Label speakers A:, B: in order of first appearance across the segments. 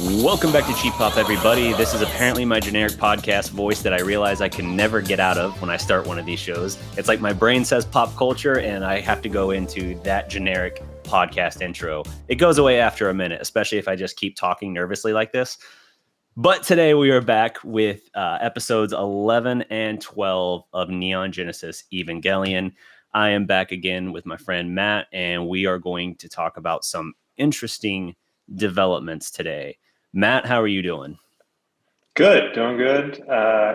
A: Welcome back to Cheap Pop, everybody. This is apparently my generic podcast voice that I realize I can never get out of when I start one of these shows. It's like my brain says pop culture, and I have to go into that generic podcast intro. It goes away after a minute, especially if I just keep talking nervously like this. But today we are back with episodes 11 and 12 of Neon Genesis Evangelion. I am back again with my friend Matt, and we are going to talk about some interesting developments today. Matt, how are you doing?
B: Good, doing good.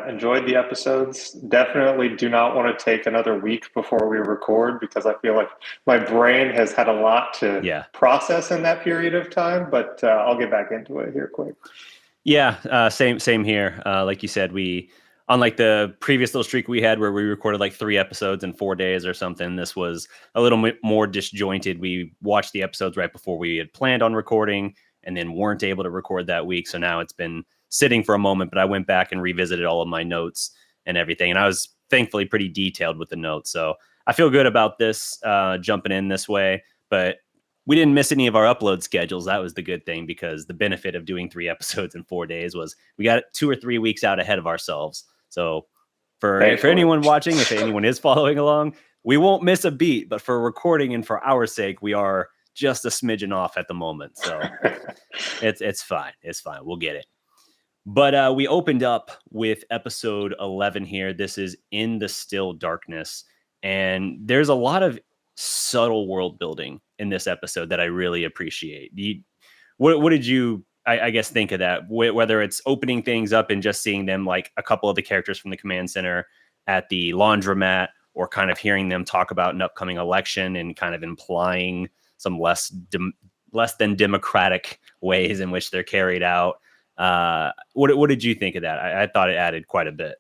B: Enjoyed the episodes. Definitely do not want to take another week before we record because I feel like my brain has had a lot to process in that period of time, but I'll get back into it here quick.
A: Yeah, same here. Like you said, unlike the previous little streak we had where we recorded like 3 episodes in 4 days or something, this was a little bit more disjointed. We watched the episodes right before we had planned on recording and then weren't able to record that week. So now it's been sitting for a moment, but I went back and revisited all of my notes and everything. And I was thankfully pretty detailed with the notes. So I feel good about this jumping in this way, but we didn't miss any of our upload schedules. That was the good thing, because the benefit of doing 3 episodes in 4 days was we got 2 or 3 weeks out ahead of ourselves. So for anyone watching, if anyone is following along, we won't miss a beat, but for recording and for our sake, we are just a smidgen off at the moment. So it's fine. It's fine. We'll get it. But we opened up with episode 11 here. This is In the Still Darkness. And there's a lot of subtle world building in this episode that I really appreciate. What did you, I guess, think of that? Whether it's opening things up and just seeing them, like a couple of the characters from the command center at the laundromat, or kind of hearing them talk about an upcoming election and kind of implying some less than democratic ways in which they're carried out. What did you think of that? I thought it added quite a bit.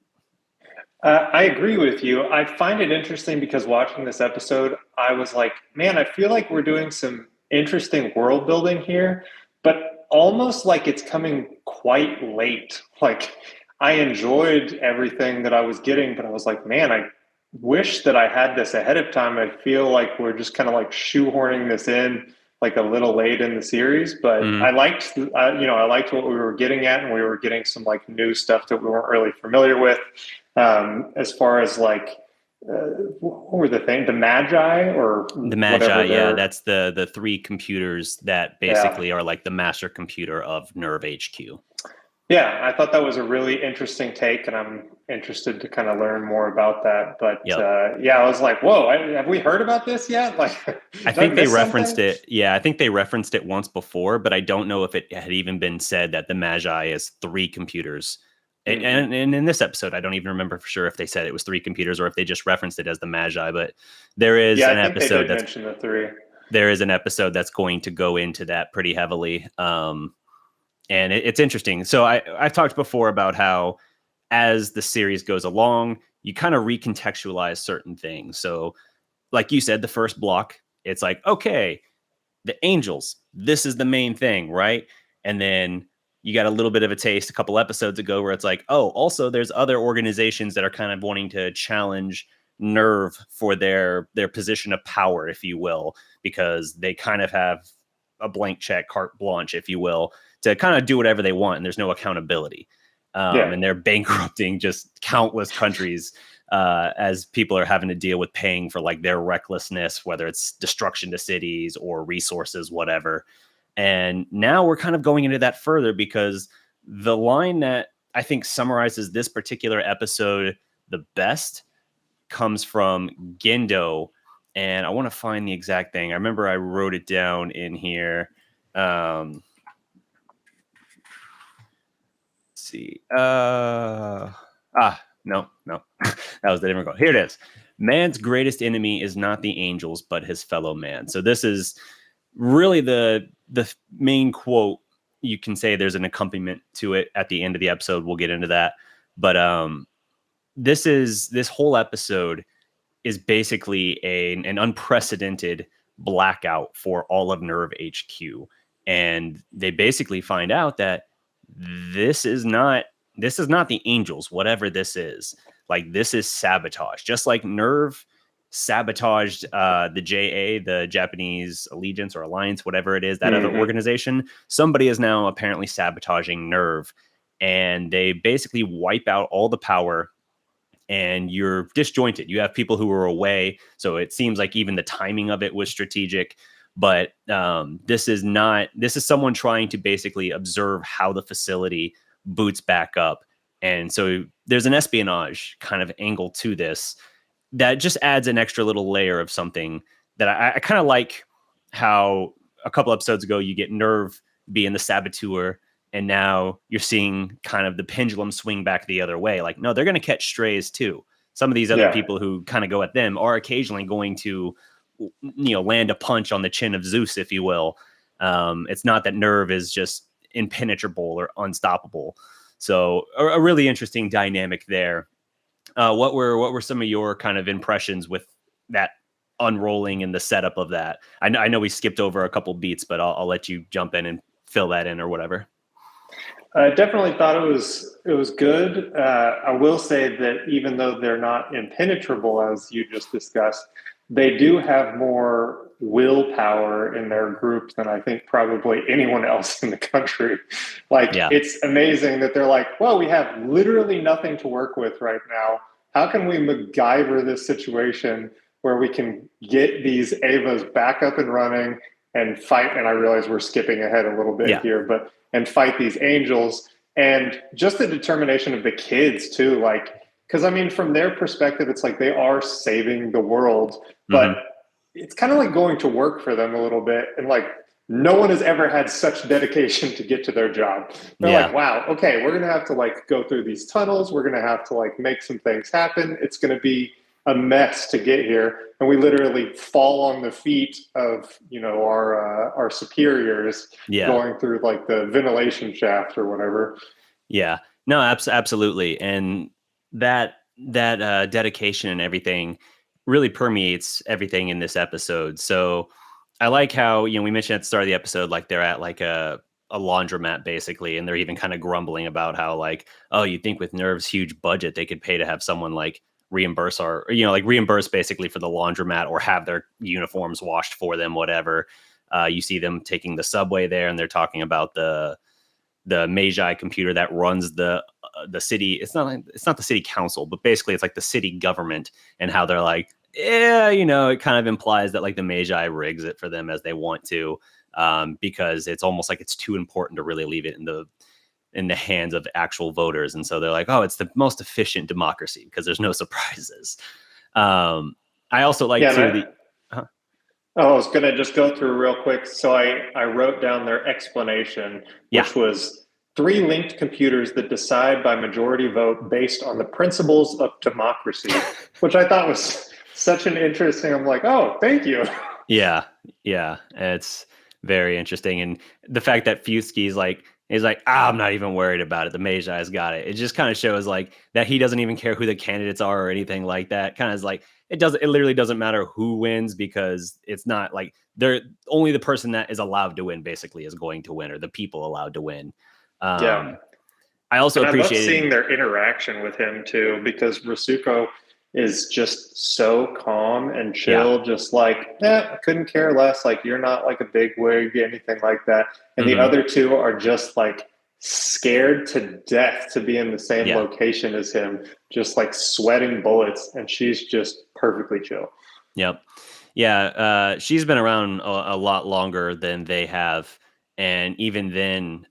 B: I agree with you. I find it interesting because watching this episode, I was like, man, I feel like we're doing some interesting world building here, but almost like it's coming quite late. Like, I enjoyed everything that I was getting, but I was like, man, I wish that I had this ahead of time. I feel like we're just kind of like shoehorning this in like a little late in the series, but I liked, I liked what we were getting at, and we were getting some like new stuff that we weren't really familiar with. As far as like, what were the thing? The Magi, or
A: the Magi? Yeah, that's the 3 computers that basically are like the master computer of Nerv HQ.
B: Yeah, I thought that was a really interesting take, and I'm interested to kind of learn more about that. But I was like, whoa, have we heard about this yet? Like,
A: I think they referenced it. Yeah, I think they referenced it once before, but I don't know if it had even been said that the Magi is 3 computers. And in this episode, I don't even remember for sure if they said it was 3 computers or if they just referenced it as the Magi. But there is an episode
B: that's mentioned the 3.
A: There is an episode that's going to go into that pretty heavily. And it's interesting. So I've talked before about how as the series goes along, you kind of recontextualize certain things. So like you said, the first block, it's like, okay, the angels, this is the main thing, right? And then you got a little bit of a taste a couple episodes ago where it's like, oh, also there's other organizations that are kind of wanting to challenge Nerv for their position of power, if you will, because they kind of have a blank check, carte blanche, if you will, to kind of do whatever they want, and there's no accountability. And they're bankrupting just countless countries as people are having to deal with paying for like their recklessness, whether it's destruction to cities or resources, whatever. And now we're kind of going into that further, because the line that I think summarizes this particular episode the best comes from Gendo. And I want to find the exact thing. I remember I wrote it down in here. Let's see. No. That was the different one. Here it is. Man's greatest enemy is not the angels, but his fellow man. So this is really the main quote. You can say there's an accompaniment to it at the end of the episode. We'll get into that. But this whole episode is basically an unprecedented blackout for all of Nerv HQ. And they basically find out that this is not the angels, whatever this is. Like, this is sabotage. Just like Nerv sabotaged the JA, the Japanese Allegiance or Alliance, whatever it is, that other organization. Somebody is now apparently sabotaging Nerv, and they basically wipe out all the power, and you're disjointed. You have people who are away, so it seems like even the timing of it was strategic. But this is someone trying to basically observe how the facility boots back up. And so there's an espionage kind of angle to this that just adds an extra little layer of something that I kind of like. How a couple episodes ago you get Nerv being the saboteur, and now you're seeing kind of the pendulum swing back the other way. Like, no, they're going to catch strays too. Some of these other people who kind of go at them are occasionally going to, land a punch on the chin of Zeus, if you will. It's not that Nerv is just impenetrable or unstoppable. So a really interesting dynamic there. What were some of your kind of impressions with that unrolling and the setup of that? I know we skipped over a couple beats, but I'll let you jump in and fill that in or whatever.
B: I definitely thought it was good. I will say that even though they're not impenetrable, as you just discussed, they do have more willpower in their group than I think probably anyone else in the country. It's amazing that they're like, well, we have literally nothing to work with right now. How can we MacGyver this situation where we can get these Avas back up and running and fight? And I realize we're skipping ahead a little bit here, and fight these angels. And just the determination of the kids too, because I mean, from their perspective, it's like they are saving the world, but it's kind of like going to work for them a little bit. And no one has ever had such dedication to get to their job. They're like, wow, okay, we're going to have to go through these tunnels. We're going to have to make some things happen. It's going to be a mess to get here. And we literally fall on the feet of, our superiors going through the ventilation shaft or whatever.
A: Yeah, no, absolutely. And that dedication and everything really permeates everything in this episode. So I like how, we mentioned at the start of the episode, they're at a laundromat basically, and they're even kind of grumbling about how oh, you'd think with Nerv's huge budget they could pay to have someone reimburse reimburse basically for the laundromat or have their uniforms washed for them, whatever. You see them taking the subway there, and they're talking about the Magi computer that runs the city. It's not the city council, but basically it's the city government, and how they're it kind of implies that the Magi rigs it for them as they want to, because it's almost it's too important to really leave it in the hands of actual voters. And so they're oh, it's the most efficient democracy because there's no surprises. I also
B: I was going to just go through real quick. So I wrote down their explanation, which was 3 linked computers that decide by majority vote based on the principles of democracy, which I thought was such an interesting, I'm like, oh, thank you.
A: Yeah. It's very interesting. And the fact that Fusky's he's I'm not even worried about it. The Magi's got it. It just kind of shows that he doesn't even care who the candidates are or anything like that. Kind of it literally doesn't matter who wins, because it's not they're only the person that is allowed to win basically is going to win, or the people allowed to win. I also appreciate
B: seeing their interaction with him too, because Rasuko is just so calm and chill, just I couldn't care less. You're not a big wig, anything like that. And the other two are just scared to death to be in the same location as him, just sweating bullets. And she's just perfectly chill.
A: Yep. Yeah. She's been around a lot longer than they have. And even then,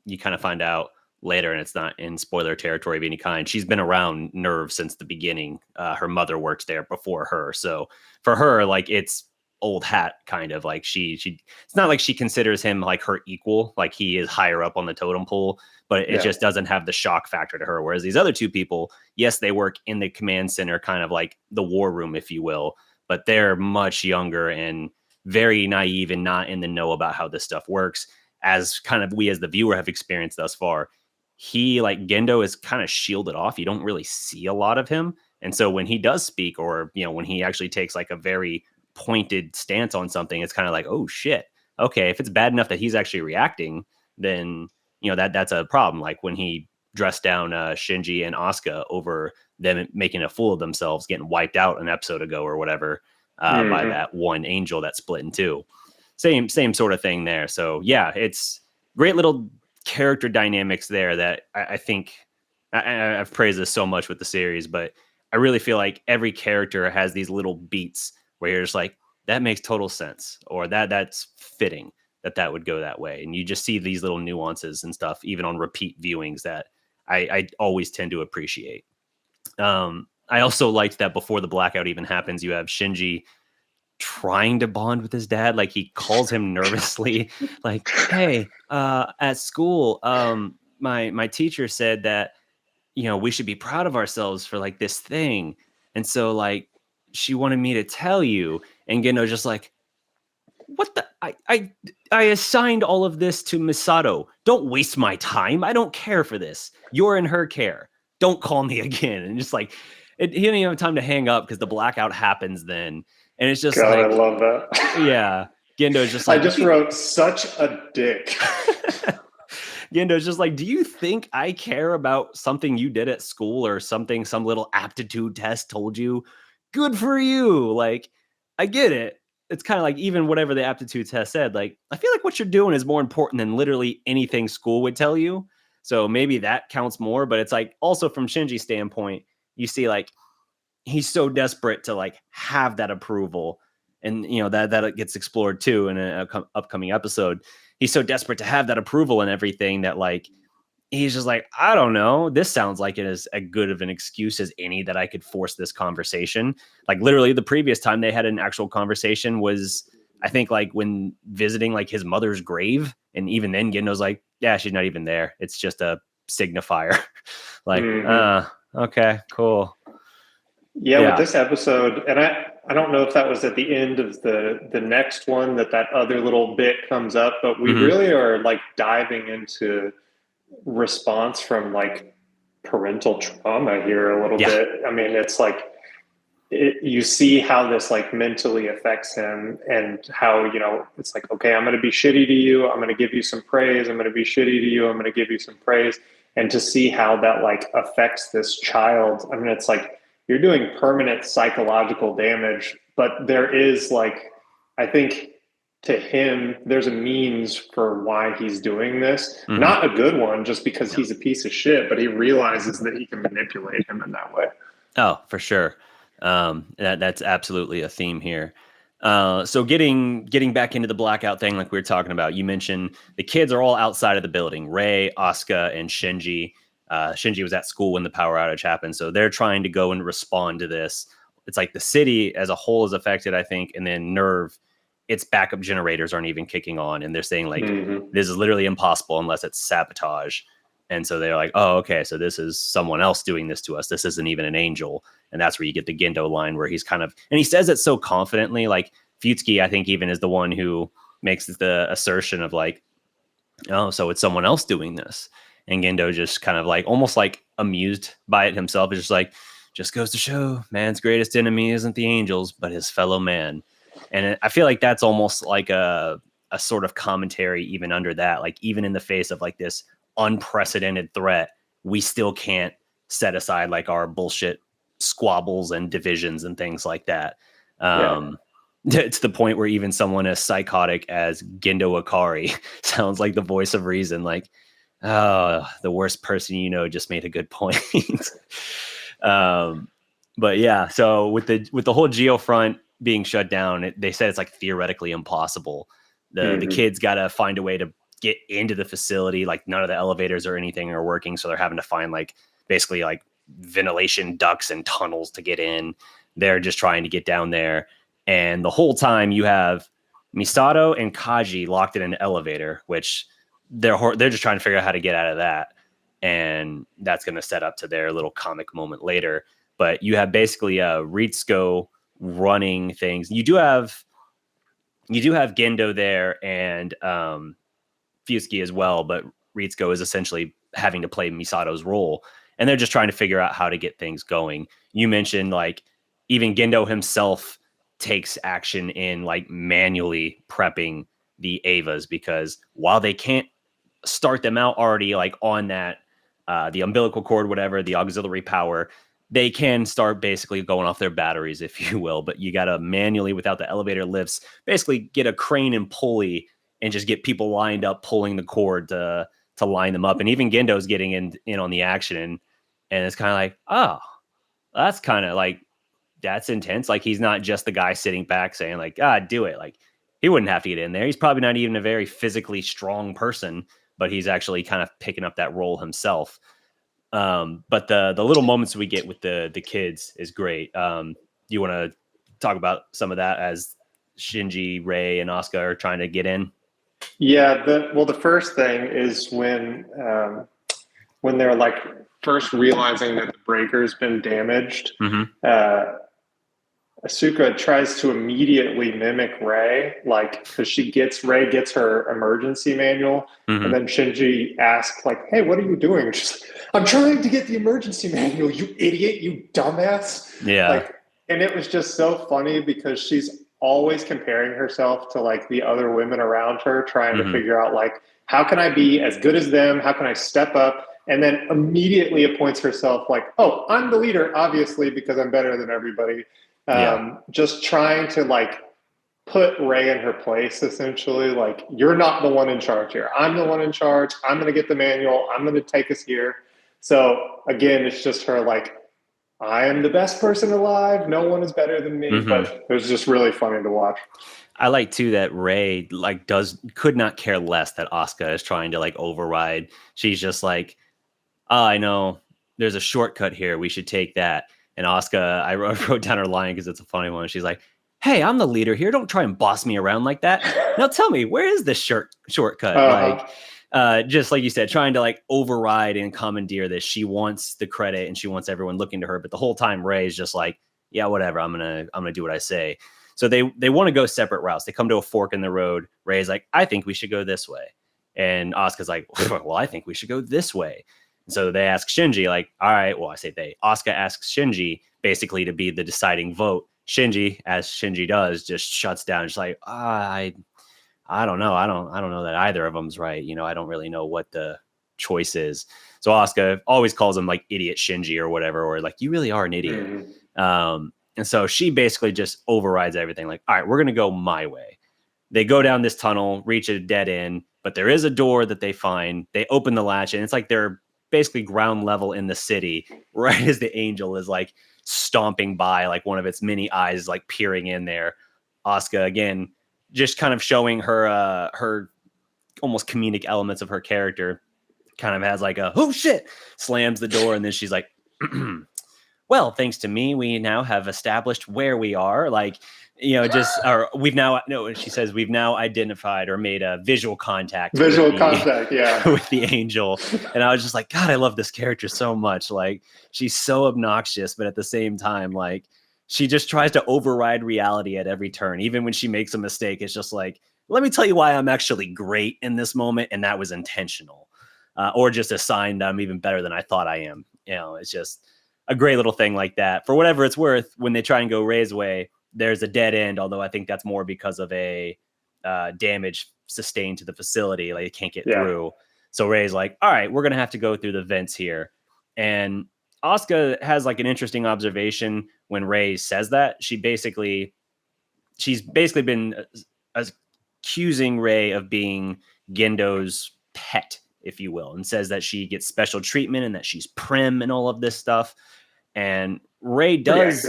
A: you kind of find out later, and it's not in spoiler territory of any kind, she's been around Nerv since the beginning. Her mother worked there before her. So for her, it's old hat kind of. She it's not she considers him her equal, he is higher up on the totem pole, but it just doesn't have the shock factor to her. Whereas these other two people, yes, they work in the command center, kind of the war room, if you will, but they're much younger and very naive and not in the know about how this stuff works, as kind of we as the viewer have experienced thus far. He, Gendo, is kind of shielded off. You don't really see a lot of him. And so when he does speak, or, when he actually takes a very pointed stance on something, it's kind of oh shit. Okay. If it's bad enough that he's actually reacting, then, that's a problem. When he dress down Shinji and Asuka over them making a fool of themselves, getting wiped out an episode ago or whatever by that one angel that split in two. Same sort of thing there. So yeah, it's great little character dynamics there that I think I've praised this so much with the series, but I really feel like every character has these little beats where you're just like, that makes total sense, or that's fitting that would go that way. And you just see these little nuances and stuff, even on repeat viewings, that I always tend to appreciate. I also liked that before the blackout even happens, you have Shinji trying to bond with his dad. Like, he calls him nervously, like, hey, at school, my teacher said that, we should be proud of ourselves for like this thing. And so like, she wanted me to tell you. And Gendo's just like, what the, I assigned all of this to Misato. Don't waste my time. I don't care for this. You're in her care. Don't call me again. And just like, he didn't even have time to hang up because the blackout happens then. And it's just
B: God,
A: like,
B: I love that.
A: Yeah. Gendo's just like,
B: I just wrote such a dick.
A: Gendo's just like, do you think I care about something you did at school or something some little aptitude test told you? Good for you. Like, I get it. It's kind of like, even whatever the aptitude test said, like, I feel like what you're doing is more important than literally anything school would tell you. So maybe that counts more. But it's like, also from Shinji's standpoint, you see like, he's so desperate to like have that approval. And that gets explored too in an upcoming episode. He's so desperate to have that approval and everything that like, he's just like, I don't know. This sounds like it is as good of an excuse as any that I could force this conversation. Like, literally the previous time they had an actual conversation was, I think, like when visiting like his mother's grave. And even then Gendo's like, yeah, she's not even there. It's just a signifier. Like, okay, cool.
B: Yeah, with this episode, and I don't know if that was at the end of the next one that other little bit comes up, but we really are like diving into response from like parental trauma here a little bit. I mean, it's like you see how this like mentally affects him, and how, it's like, okay, I'm going to be shitty to you. I'm going to give you some praise. I'm going to be shitty to you. I'm going to give you some praise. And to see how that like affects this child. I mean, it's like, you're doing permanent psychological damage, but there is like, I think to him, there's a means for why he's doing this. Not a good one, just because he's a piece of shit, but he realizes that he can manipulate him in that way.
A: Oh, for sure. That's absolutely a theme here. So getting back into the blackout thing, like we were talking about, you mentioned the kids are all outside of the building. Rei, Asuka, and Shinji. Shinji was at school when the power outage happened, so they're trying to go and respond to this. It's like the city as a whole is affected, I think, and then Nerv, its backup generators aren't even kicking on, and they're saying like, this is literally impossible unless it's sabotage. And so they're like, oh, okay, so this is someone else doing this to us. This isn't even an angel. And that's where you get the Gendo line where he's kind of, and he says it so confidently, like Futsuki, I think, even is the one who makes the assertion of like, oh, so it's someone else doing this. And Gendo just kind of like, almost like amused by it himself. It's just like, just goes to show man's greatest enemy isn't the angels, but his fellow man. And I feel like that's almost like a sort of commentary even under that, like even in the face of like this unprecedented threat, we still can't set aside like our bullshit squabbles and divisions and things like that. To the point where even someone as psychotic as Gendo Akari sounds like the voice of reason. Like, oh, the worst person just made a good point. But yeah, so with the whole geofront being shut down, they said it's like theoretically impossible. The kids got to find a way to get into the facility. Like, none of the elevators or anything are working, so they're having to find like basically like ventilation ducts and tunnels to get in. They're just trying to get down there, and the whole time you have Misato and Kaji locked in an elevator, which they're just trying to figure out how to get out of that, and that's going to set up to their little comic moment later. But you have basically Ritsuko running things. You do have Gendo there and Futsuki as well, but Ritsuko is essentially having to play Misato's role, and they're just trying to figure out how to get things going. You mentioned like even Gendo himself takes action in like manually prepping the Avas, because while they can't start them out already like on that the umbilical cord, whatever, the auxiliary power, they can start basically going off their batteries, if you will. But you got to manually, without the elevator lifts, basically get a crane and pulley and just get people lined up pulling the cord to line them up. And even Gendo's getting in on the action, and it's kind of like, oh, that's kind of like, that's intense. Like, he's not just the guy sitting back saying like, do it. Like, he wouldn't have to get in there. He's probably not even a very physically strong person, but he's actually kind of picking up that role himself. But the little moments we get with the kids is great. You want to talk about some of that as Shinji, Rei, and Asuka are trying to get in?
B: Yeah, the first thing is when they're like first realizing that the breaker's been damaged.
A: Mm-hmm.
B: Asuka tries to immediately mimic Rei, like, because Rei gets her emergency manual,
A: Mm-hmm.
B: and then Shinji asks, like, "Hey, what are you doing?" And she's like, "I'm trying to get the emergency manual, you idiot, you dumbass."
A: Yeah.
B: Like, and it was just so funny because she's always comparing herself to like the other women around her, trying to figure out like, how can I be as good as them? How can I step up? And then immediately appoints herself like, "Oh, I'm the leader, obviously, because I'm better than everybody." Just trying to like put Rei in her place, essentially. Like, you're not the one in charge here. I'm the one in charge. I'm going to get the manual. I'm going to take us here. So again, it's just her like, I am the best person alive. No one is better than me. But it was just really funny to watch.
A: I like too that Rei like could not care less that Asuka is trying to like override. She's just like, oh, I know there's a shortcut here. We should take that. And Asuka, I wrote down her line because it's a funny one. She's like, "Hey, I'm the leader here. Don't try and boss me around like that. Now tell me, where is this shortcut?" Like, just like you said, trying to like override and commandeer this. She wants the credit and she wants everyone looking to her. But the whole time, Rei is just like, "Yeah, whatever. I'm gonna do what I say." So they want to go separate routes. They come to a fork in the road. Rei's like, "I think we should go this way," and Asuka's like, "Well, I think we should go this way." So they ask Shinji, like, all right, well, I say they. Asuka asks Shinji basically to be the deciding vote. Shinji, as Shinji does, just shuts down. She's like, I don't know. I don't know that either of them's right. You know, I don't really know what the choice is. So Asuka always calls him like idiot Shinji or whatever, or like, you really are an idiot. And so she basically just overrides everything. Like, all right, we're going to go my way. They go down this tunnel, reach a dead end, but there is a door that they find. They open the latch, and it's like they're basically ground level in the city, right as the angel is like stomping by, like one of its mini eyes is like peering in there. Asuka, again, just kind of showing her her almost comedic elements of her character, kind of has like a, oh shit, slams the door, and then she's like, well, thanks to me, we now have established where we are. Like, you know, just, or we've now, no, she says, we've now identified or made a visual contact.
B: Yeah.
A: With the angel. And I was just like, God, I love this character so much. Like, she's so obnoxious, but at the same time, like, she just tries to override reality at every turn. Even when she makes a mistake, it's just like, let me tell you why I'm actually great in this moment. And that was intentional. Or just a sign that I'm even better than I thought I am. You know, it's just a great little thing like that. For whatever it's worth, when they try and go Rei's way, there's a dead end, although I think that's more because of a damage sustained to the facility. Like, it can't get through. So Rei's like, all right, we're going to have to go through the vents here. And Asuka has like an interesting observation when Rei says that. She's basically been accusing Rei of being Gendo's pet, if you will, and says that she gets special treatment and that she's prim and all of this stuff. And Rei does...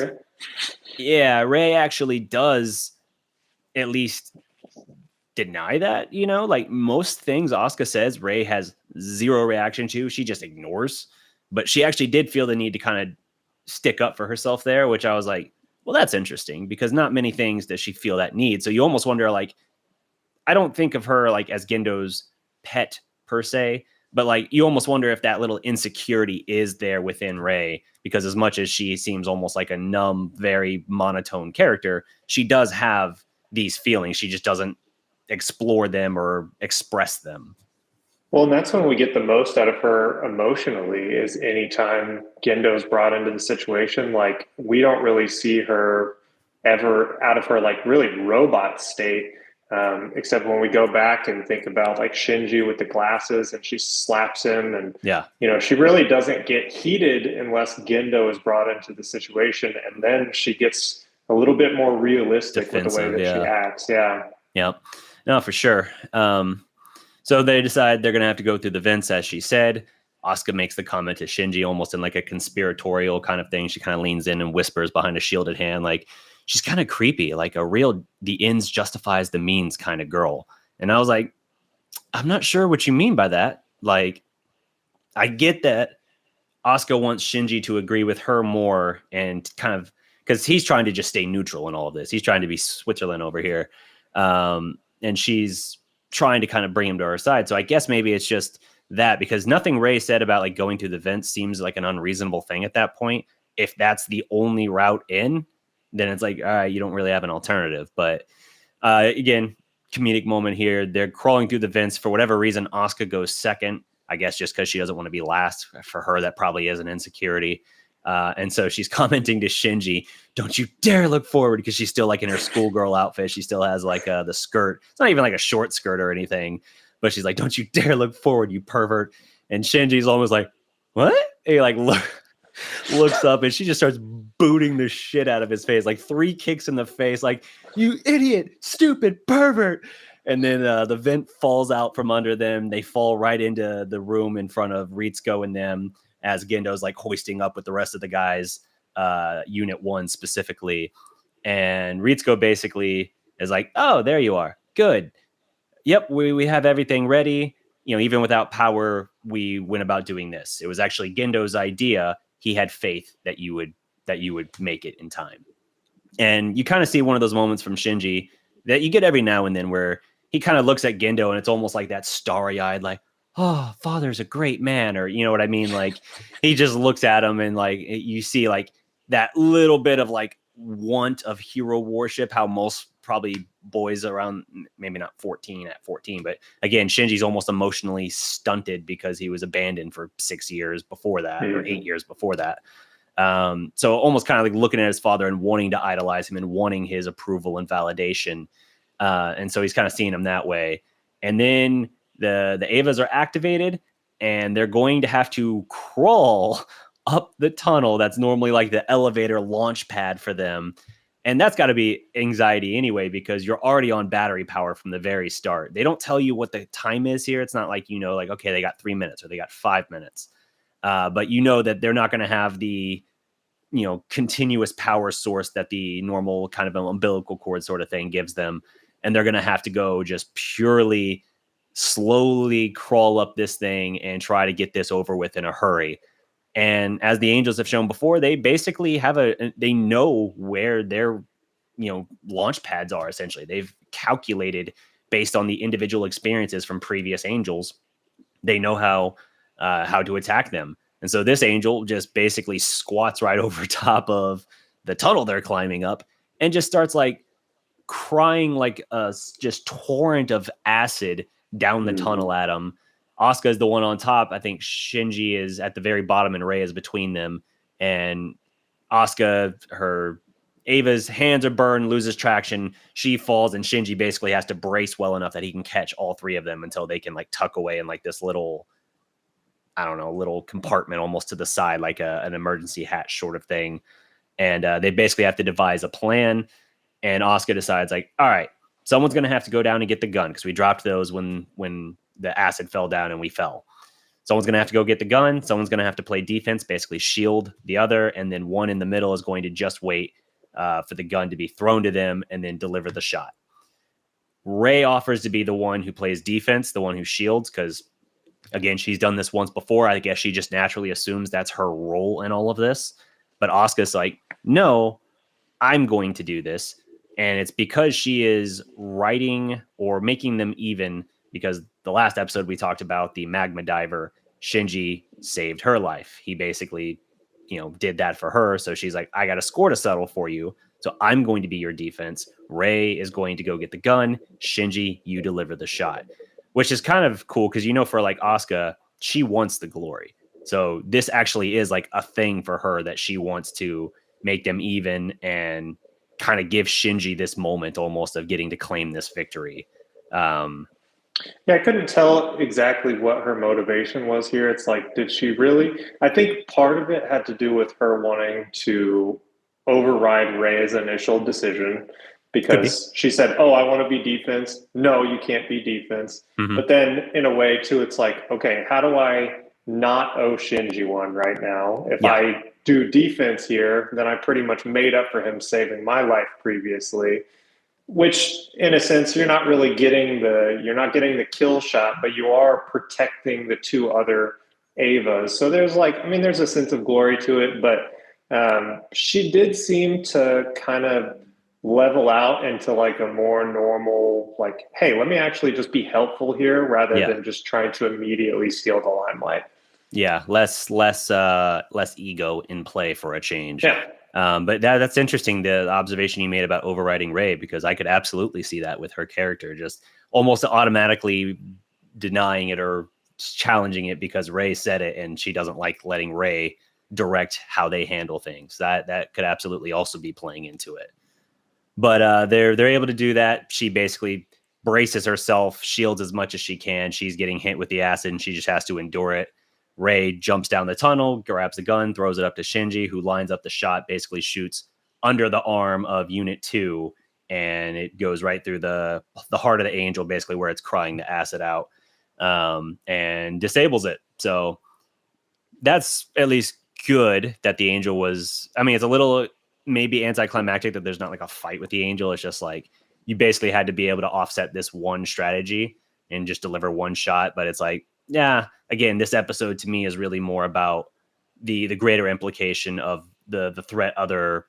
A: Yeah, Rei actually does at least deny that, you know, like most things Asuka says, Rei has zero reaction to. She just ignores. But she actually did feel the need to kind of stick up for herself there, which I was like, well, that's interesting, because not many things does she feel that need. So you almost wonder, like, I don't think of her like as Gendo's pet per se, but like you almost wonder if that little insecurity is there within Rei, because as much as she seems almost like a numb, very monotone character, she does have these feelings. She just doesn't explore them or express them.
B: Well, and that's when we get the most out of her emotionally, is anytime Gendo's brought into the situation. Like, we don't really see her ever out of her like really robot state Except when we go back and think about like Shinji with the glasses and she slaps him, and
A: Yeah,
B: she really doesn't get heated unless Gendo is brought into the situation, and then she gets a little bit more realistic with the way
A: defensive.
B: that she
A: Yeah,
B: acts. Yeah.
A: yeah, no, for sure. So they decide they're gonna have to go through the vents, as she said. Asuka makes the comment to Shinji almost in like a conspiratorial kind of thing. She kind of leans in and whispers behind a shielded hand, like she's kind of creepy, like a real the ends justifies the means kind of girl. And I was like, I'm not sure what you mean by that. Like, I get that Asuka wants Shinji to agree with her more and kind of because he's trying to just stay neutral in all of this. He's trying to be Switzerland over here. And she's trying to kind of bring him to her side. So I guess maybe it's just that because nothing Ray said about like going through the vents seems like an unreasonable thing at that point. If that's the only route in, then it's like, all right, you don't really have an alternative. But again, comedic moment here. They're crawling through the vents for whatever reason. Asuka goes second. I guess just because she doesn't want to be last. For her, that probably is an insecurity. And so she's commenting to Shinji, don't you dare look forward, because she's still like in her schoolgirl outfit. She still has like the skirt. It's not even like a short skirt or anything, but she's like, don't you dare look forward, you pervert. And Shinji's almost like, what? And he like looks up and she just starts booting the shit out of his face, like 3 kicks in the face, like, you idiot, stupid pervert. And then the vent falls out from under them. They fall right into the room in front of Ritsuko and them as Gendo's like hoisting up with the rest of the guys, Unit 1 specifically. And Ritsuko basically is like, oh, there you are. Good. Yep, we have everything ready. Even without power, we went about doing this. It was actually Gendo's idea. He had faith that you would make it in time. And you kind of see one of those moments from Shinji that you get every now and then where he kind of looks at Gendo and it's almost like that starry-eyed, like, oh, father's a great man, or you know what I mean? Like he just looks at him and like you see like that little bit of like want of hero worship, how most probably boys around maybe not 14 at 14, but again, Shinji's almost emotionally stunted because he was abandoned for 6 years before that, or 8 years before that. So almost kind of like looking at his father and wanting to idolize him and wanting his approval and validation. And so he's kind of seeing him that way. And then the Avas are activated and they're going to have to crawl up the tunnel. That's normally like the elevator launch pad for them. And that's got to be anxiety anyway, because you're already on battery power from the very start. They don't tell you what the time is here. It's not like, like, okay, they got 3 minutes or they got 5 minutes. But that they're not going to have the, continuous power source that the normal kind of umbilical cord sort of thing gives them. And they're going to have to go just purely slowly crawl up this thing and try to get this over with in a hurry. And as the Angels have shown before, they basically they know where their, launch pads are. Essentially, they've calculated based on the individual experiences from previous Angels. They know how to attack them. And so this Angel just basically squats right over top of the tunnel they're climbing up and just starts like crying like a just torrent of acid down the tunnel at him. Asuka is the one on top. I think Shinji is at the very bottom and Rei is between them. And Asuka, her Ava's hands are burned, loses traction. She falls and Shinji basically has to brace well enough that he can catch all 3 of them until they can like tuck away in like this little, I don't know, little compartment almost to the side, like an emergency hatch sort of thing. And they basically have to devise a plan. And Asuka decides like, all right, someone's going to have to go down and get the gun because we dropped those when the acid fell down and we fell. Someone's going to have to go get the gun. Someone's going to have to play defense, basically shield the other. And then one in the middle is going to just wait for the gun to be thrown to them and then deliver the shot. Rei offers to be the one who plays defense, the one who shields, because again, she's done this once before. I guess she just naturally assumes that's her role in all of this. But Asuka's like, no, I'm going to do this. And it's because she is writing or making them even, because the last episode we talked about the magma diver, Shinji saved her life. He basically, did that for her. So she's like, I got a score to settle for you. So I'm going to be your defense. Rei is going to go get the gun. Shinji, you deliver the shot, which is kind of cool because, for like Asuka, she wants the glory. So this actually is like a thing for her that she wants to make them even and kind of give Shinji this moment almost of getting to claim this victory.
B: Yeah, I couldn't tell exactly what her motivation was here. It's like, did she really? I think part of it had to do with her wanting to override Ray's initial decision
A: Could be.
B: because she said, "Oh, I want to be defense." No, you can't be defense.
A: Mm-hmm.
B: But then, in a way, too, it's like, okay, how do I not owe Shinji one right now? If
A: Yeah.
B: I do defense here, then I pretty much made up for him saving my life previously, which in a sense you're not really getting the kill shot, but you are protecting the two other Avas. So there's like, I mean, there's a sense of glory to it, but she did seem to kind of level out into like a more normal, like, hey, let me actually just be helpful here rather
A: Yeah.
B: than just trying to immediately steal the limelight.
A: Yeah, less ego in play for a change.
B: Yeah.
A: But that's interesting, the observation you made about overriding Ray, because I could absolutely see that with her character, just almost automatically denying it or challenging it because Ray said it, and she doesn't like letting Ray direct how they handle things. That could absolutely also be playing into it. But they're able to do that. She basically braces herself, shields as much as she can. She's getting hit with the acid, and she just has to endure it. Ray jumps down the tunnel, grabs the gun, throws it up to Shinji, who lines up the shot, basically shoots under the arm of Unit 2, and it goes right through the heart of the Angel, basically where it's crying the acid out, and disables it. So that's at least good that the Angel was... I mean, it's a little maybe anticlimactic that there's not like a fight with the Angel. It's just like you basically had to be able to offset this one strategy and just deliver one shot. But it's like, yeah, again, this episode to me is really more about the greater implication of the threat other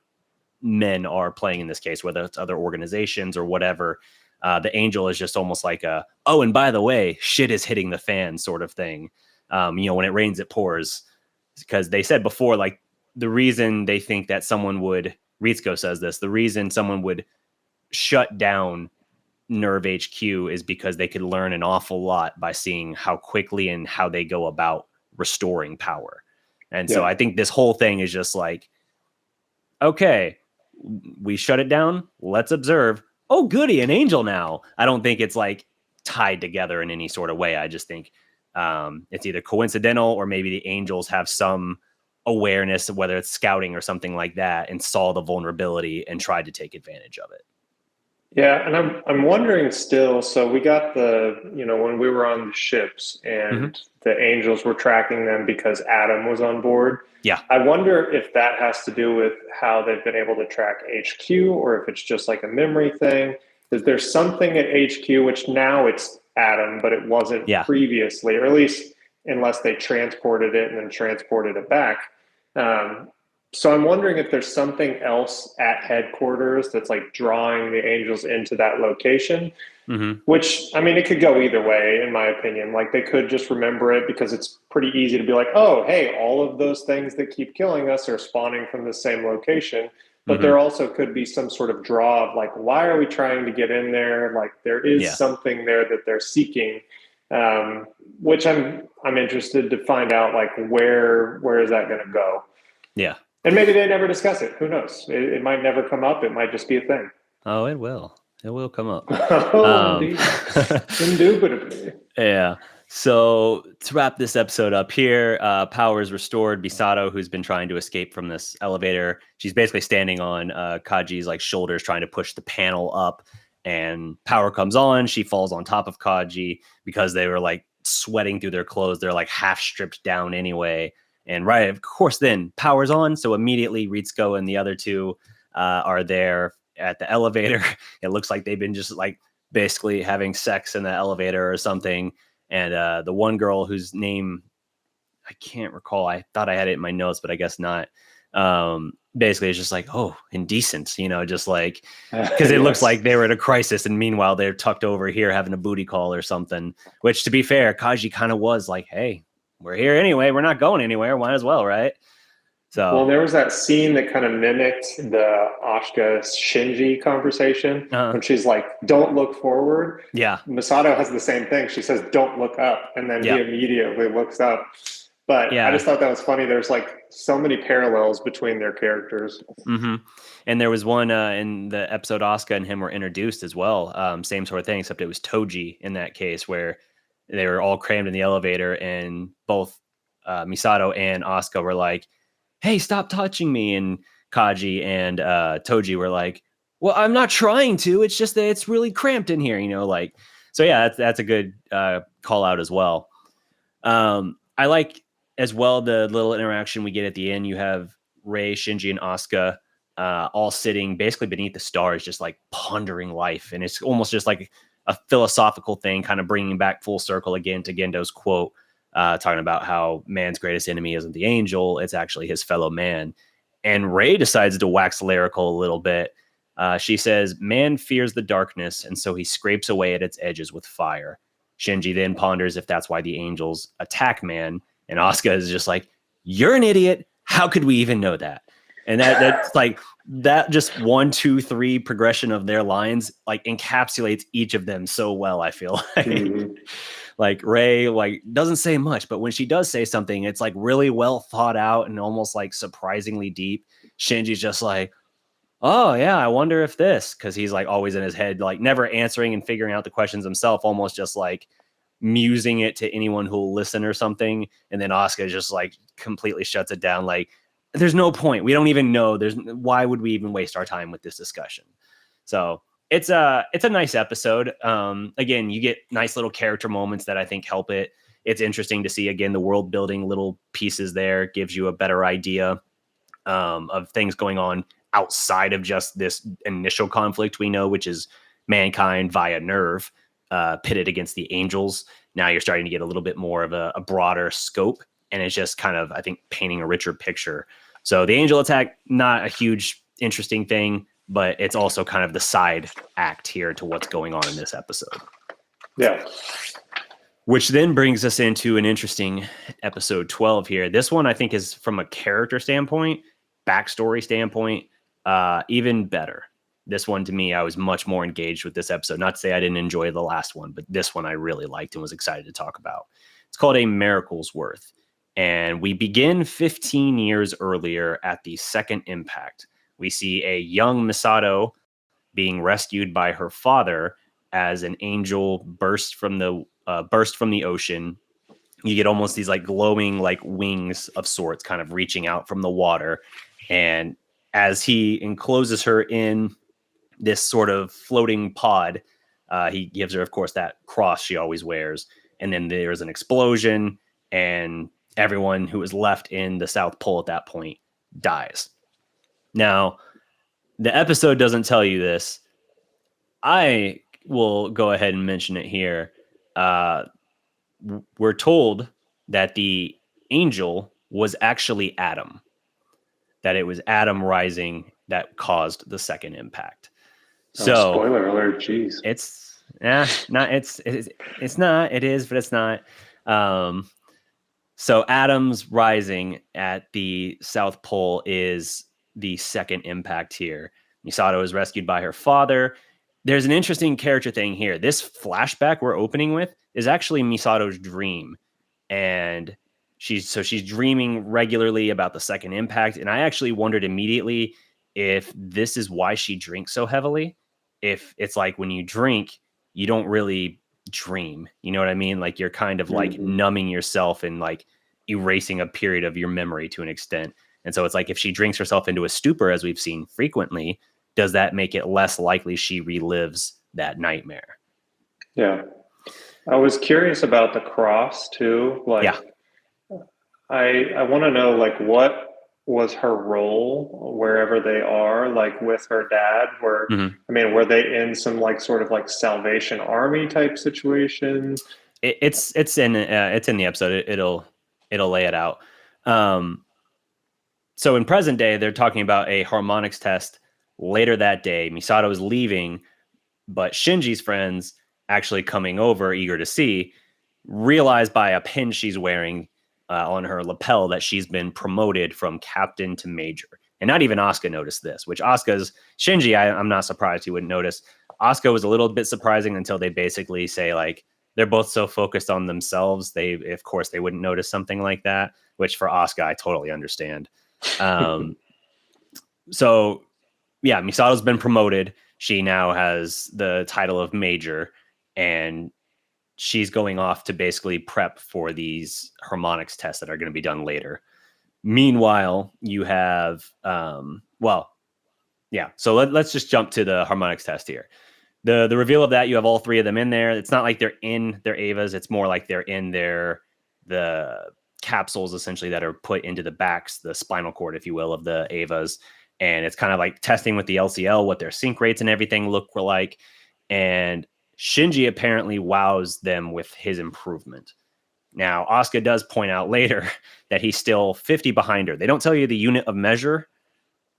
A: men are playing in this case, whether it's other organizations or whatever. The Angel is just almost like a, oh, and by the way, shit is hitting the fan sort of thing. When it rains, it pours. Because they said before, like, the reason they think that someone would, Ritsuko says this, the reason someone would shut down Nerv HQ is because they could learn an awful lot by seeing how quickly and how they go about restoring power. And so I think this whole thing is just like, okay, we shut it down. Let's observe. Oh, goody, an Angel now. I don't think it's like tied together in any sort of way. I just think it's either coincidental or maybe the Angels have some awareness of whether it's scouting or something like that and saw the vulnerability and tried to take advantage of it.
B: Yeah, and I'm wondering still, so we got when we were on the ships and the Angels were tracking them because Adam was on board.
A: Yeah.
B: I wonder if that has to do with how they've been able to track HQ or if it's just like a memory thing. Is there something at HQ, which now it's Adam, but it wasn't previously, or at least unless they transported it and then transported it back. So I'm wondering if there's something else at headquarters that's like drawing the Angels into that location, which, I mean, it could go either way, in my opinion. Like, they could just remember it because it's pretty easy to be like, oh, hey, all of those things that keep killing us are spawning from the same location. But there also could be some sort of draw of like, why are we trying to get in there? Like, there is something there that they're seeking, which I'm interested to find out, like, where is that going to go?
A: Yeah.
B: And maybe they never discuss it. Who knows? It might never come up. It might just be a thing.
A: Oh, it will. It will come up.
B: Indeed. Indubitably.
A: Yeah. So to wrap this episode up here, power is restored. Misato, who's been trying to escape from this elevator, she's basically standing on Kaji's like shoulders, trying to push the panel up, and power comes on. She falls on top of Kaji because they were like sweating through their clothes. They're like half stripped down anyway. And right, of course, then power's on. So immediately Ritsuko and the other two are there at the elevator. It looks like they've been just like basically having sex in the elevator or something. And the one girl whose name I can't recall, I thought I had it in my notes, but I guess not. Basically, it's just like, oh, indecent, just like, because it looks like they were at a crisis. And meanwhile, they're tucked over here having a booty call or something, which, to be fair, Kaji kind of was like, hey, we're here anyway. We're not going anywhere. Might as well, right? So,
B: well, there was that scene that kind of mimicked the Asuka Shinji conversation when she's like, don't look forward.
A: Yeah.
B: Misato has the same thing. She says, don't look up. And then he immediately looks up. But I
A: Yeah.
B: just thought that was funny. There's like so many parallels between their characters.
A: Mm-hmm. And there was one in the episode Asuka and him were introduced as well. Same sort of thing, except it was Toji in that case, where they were all crammed in the elevator, and both Misato and Asuka were like, "Hey, stop touching me!" And Kaji and Toji were like, "Well, I'm not trying to. It's just that it's really cramped in here, you know." Like, so yeah, that's a good call out as well. I like as well the little interaction we get at the end. You have Rei, Shinji, and Asuka all sitting basically beneath the stars, just like pondering life. And it's almost just like a philosophical thing, kind of bringing back full circle again to Gendo's quote, talking about how man's greatest enemy isn't the angel, it's actually his fellow man. And Rei decides to wax lyrical a little bit. She says, "Man fears the darkness, and so he scrapes away at its edges with fire." Shinji then ponders if that's why the angels attack man. And Asuka is just like, "You're an idiot. How could we even know that?" And that's like that just 1, 2, 3 progression of their lines like encapsulates each of them so well, I feel like. Mm-hmm. Like Rei like doesn't say much, but when she does say something, it's like really well thought out and almost like surprisingly deep. Shinji's just like, "Oh yeah, I wonder if this," because he's like always in his head, like never answering and figuring out the questions himself, almost just like musing it to anyone who'll listen or something. And then Asuka just like completely shuts it down. Like, there's no point. We don't even know. Why would we even waste our time with this discussion? So it's a nice episode. Again, you get nice little character moments that I think help it. It's interesting to see again the world building little pieces there, gives you a better idea of things going on outside of just this initial conflict we know, which is mankind via Nerv pitted against the angels. Now you're starting to get a little bit more of a broader scope, and it's just kind of, I think, painting a richer picture. So the angel attack, not a huge interesting thing, but it's also kind of the side act here to what's going on in this episode.
B: Yeah.
A: Which then brings us into an interesting episode 12 here. This one, I think, is from a character standpoint, backstory standpoint, even better. This one, to me, I was much more engaged with this episode. Not to say I didn't enjoy the last one, but this one I really liked and was excited to talk about. It's called A Miracle's Worth. And we begin 15 years earlier at the second impact. We see a young Misato being rescued by her father as an angel burst from the ocean. You get almost these like glowing like wings of sorts kind of reaching out from the water. And as he encloses her in this sort of floating pod, he gives her, of course, that cross she always wears. And then there's an explosion, and everyone who is left in the South Pole at that point dies. Now, the episode doesn't tell you this. I will go ahead and mention it here. We're told that the angel was actually Adam, that it was Adam rising that caused the second impact. So
B: spoiler alert, geez.
A: It's not. It's not. It is, but it's not. So Adam's rising at the South Pole is the second impact here. Misato is rescued by her father. There's an interesting character thing here. This flashback we're opening with is actually Misato's dream, and she's dreaming regularly about the second impact. And I actually wondered immediately if this is why she drinks so heavily. If it's like when you drink, you don't really dream. You know what I mean? Like you're kind of like numbing yourself and like erasing a period of your memory to an extent. And so it's like if she drinks herself into a stupor, as we've seen frequently, does that make it less likely she relives that nightmare?
B: Yeah. I was curious about the cross too. Like, yeah. I want to know, like, what was her role wherever they are, like with her dad? I mean, were they in some like sort of like Salvation Army type situation?
A: It's in the episode. It'll lay it out. So in present day, they're talking about a harmonics test later that day. Misato is leaving, but Shinji's friends actually coming over, eager to see, realize by a pin she's wearing on her lapel that she's been promoted from captain to major. And not even Asuka noticed this, which Shinji, I'm not surprised he wouldn't notice. Asuka was a little bit surprising until they basically say like, they're both so focused on themselves. Of course, they wouldn't notice something like that, which for Asuka, I totally understand. So yeah, Misato's been promoted. She now has the title of major, and she's going off to basically prep for these harmonics tests that are going to be done later. Meanwhile, you have, so let's just jump to the harmonics test here. The reveal of that, you have all three of them in there. It's not like they're in their Avas. It's more like they're in the capsules, essentially, that are put into the backs, the spinal cord, if you will, of the Avas. And it's kind of like testing with the LCL, what their sync rates and everything look like. And Shinji apparently wows them with his improvement. Now, Asuka does point out later that he's still 50 behind her. They don't tell you the unit of measure,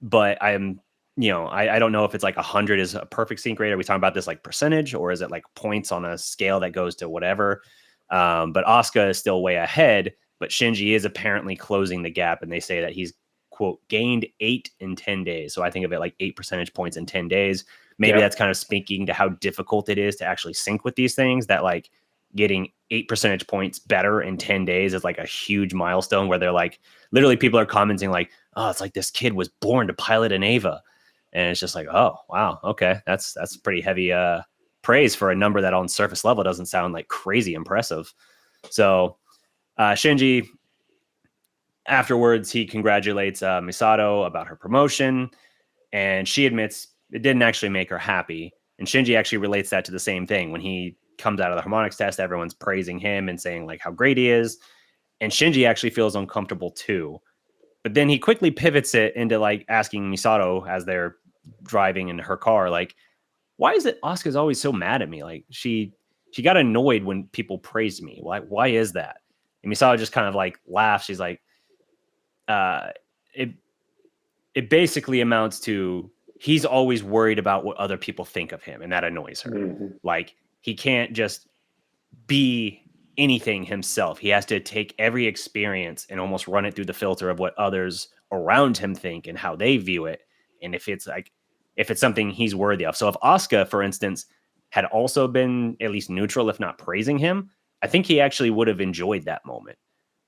A: but I don't know if it's like 100 is a perfect sync rate. Are we talking about this like percentage, or is it like points on a scale that goes to whatever? But Asuka is still way ahead, but Shinji is apparently closing the gap, and they say that he's, quote, gained 8 in 10 days. So I think of it like 8 percentage points in 10 days. Maybe that's kind of speaking to how difficult it is to actually sync with these things, that like getting 8 percentage points better in 10 days is like a huge milestone, where they're like, literally people are commenting like, oh, it's like this kid was born to pilot an Ava. And it's just like, oh, wow. Okay. That's pretty heavy praise for a number that on surface level doesn't sound like crazy impressive. So Shinji, afterwards, he congratulates Misato about her promotion, and she admits it didn't actually make her happy. And Shinji actually relates that to the same thing. When he comes out of the harmonics test, everyone's praising him and saying like how great he is. And Shinji actually feels uncomfortable too. But then he quickly pivots it into like asking Misato, as they're driving in her car, like, why is it Asuka's always so mad at me? Like she got annoyed when people praised me. Why is that? And Misato just kind of like laughs. She's like, it basically amounts to, he's always worried about what other people think of him, and that annoys her. Mm-hmm. Like, he can't just be anything himself. He has to take every experience and almost run it through the filter of what others around him think and how they view it. And if it's something he's worthy of. So if Asuka, for instance, had also been at least neutral, if not praising him, I think he actually would have enjoyed that moment.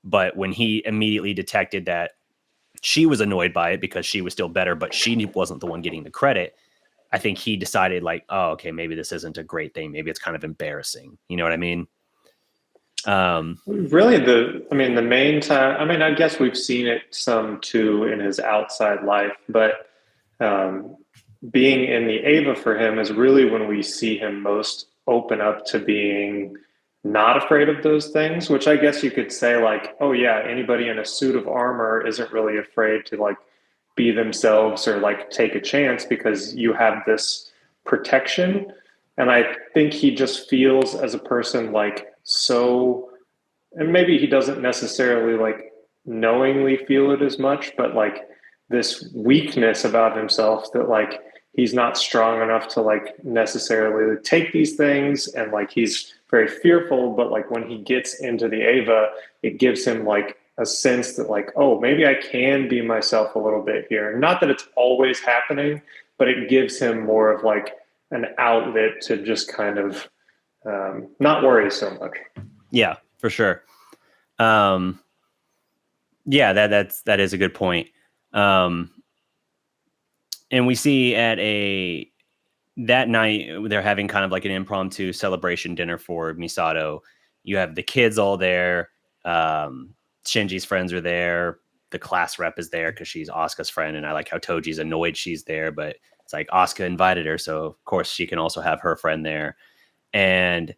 A: But when he immediately detected that she was annoyed by it because she was still better, but she wasn't the one getting the credit, I think he decided like, oh, okay, maybe this isn't a great thing. Maybe it's kind of embarrassing. You know what I mean?
B: Really, the main time, I guess we've seen it some too in his outside life, but being in the Ava for him is really when we see him most open up to being not afraid of those things, which I guess you could say like, oh yeah, anybody in a suit of armor isn't really afraid to like be themselves or like take a chance because you have this protection. And I think he just feels as a person like so, and maybe he doesn't necessarily like knowingly feel it as much, but like this weakness about himself that like he's not strong enough to like necessarily take these things, and like he's very fearful. But like when he gets into the Ava, it gives him like a sense that like, oh, maybe I can be myself a little bit here. Not that it's always happening, but it gives him more of like an outlet to just kind of not worry so much.
A: Yeah, for sure. Yeah, that is a good point. And we see that night, they're having kind of like an impromptu celebration dinner for Misato. You have the kids all there. Shinji's friends are there. The class rep is there because she's Asuka's friend. And I like how Toji's annoyed she's there, but it's like Asuka invited her. So of course she can also have her friend there. And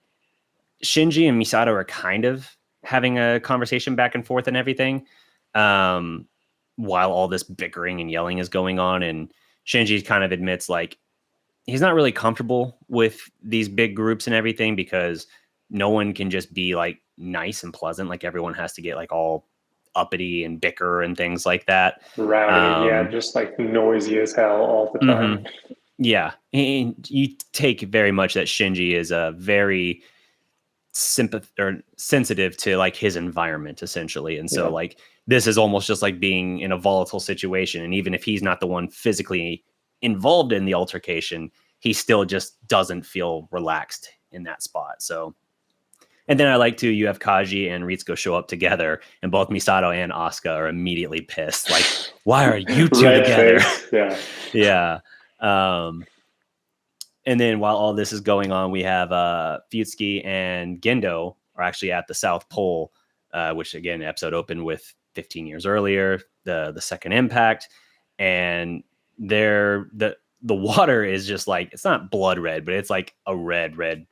A: Shinji and Misato are kind of having a conversation back and forth and everything, while all this bickering and yelling is going on. And Shinji kind of admits like he's not really comfortable with these big groups and everything, because no one can just be like nice and pleasant. Like everyone has to get like all uppity and bicker and things like that.
B: Rowdy, yeah, just like noisy as hell all the time.
A: Mm-hmm. Yeah, and you take very much that Shinji is a very sensitive to like his environment essentially, and so like this is almost just like being in a volatile situation, and even if he's not the one physically involved in the altercation, he still just doesn't feel relaxed in that spot. So And then I like to, you have Kaji and Ritsuko show up together, and both Misato and Asuka are immediately pissed. Like, why are you two
B: Red
A: together?
B: face, yeah.
A: Yeah. And then while all this is going on, we have Fuyutsuki and Gendo are actually at the South Pole, which again, the episode opened with 15 years earlier, the second impact, and the water is just like, it's not blood red, but it's like a red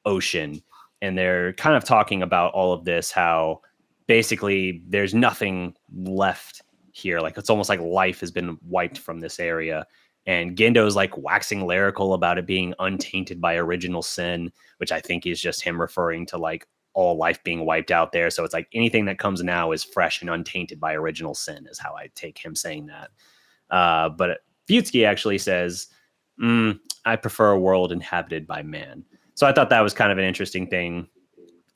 A: ocean. And they're kind of talking about all of this, how basically there's nothing left here. Like it's almost like life has been wiped from this area. And Gendo's like waxing lyrical about it being untainted by original sin, which I think is just him referring to like all life being wiped out there. So it's like anything that comes now is fresh and untainted by original sin, is how I take him saying that. But Fuyutsuki actually says, I prefer a world inhabited by man. So I thought that was kind of an interesting thing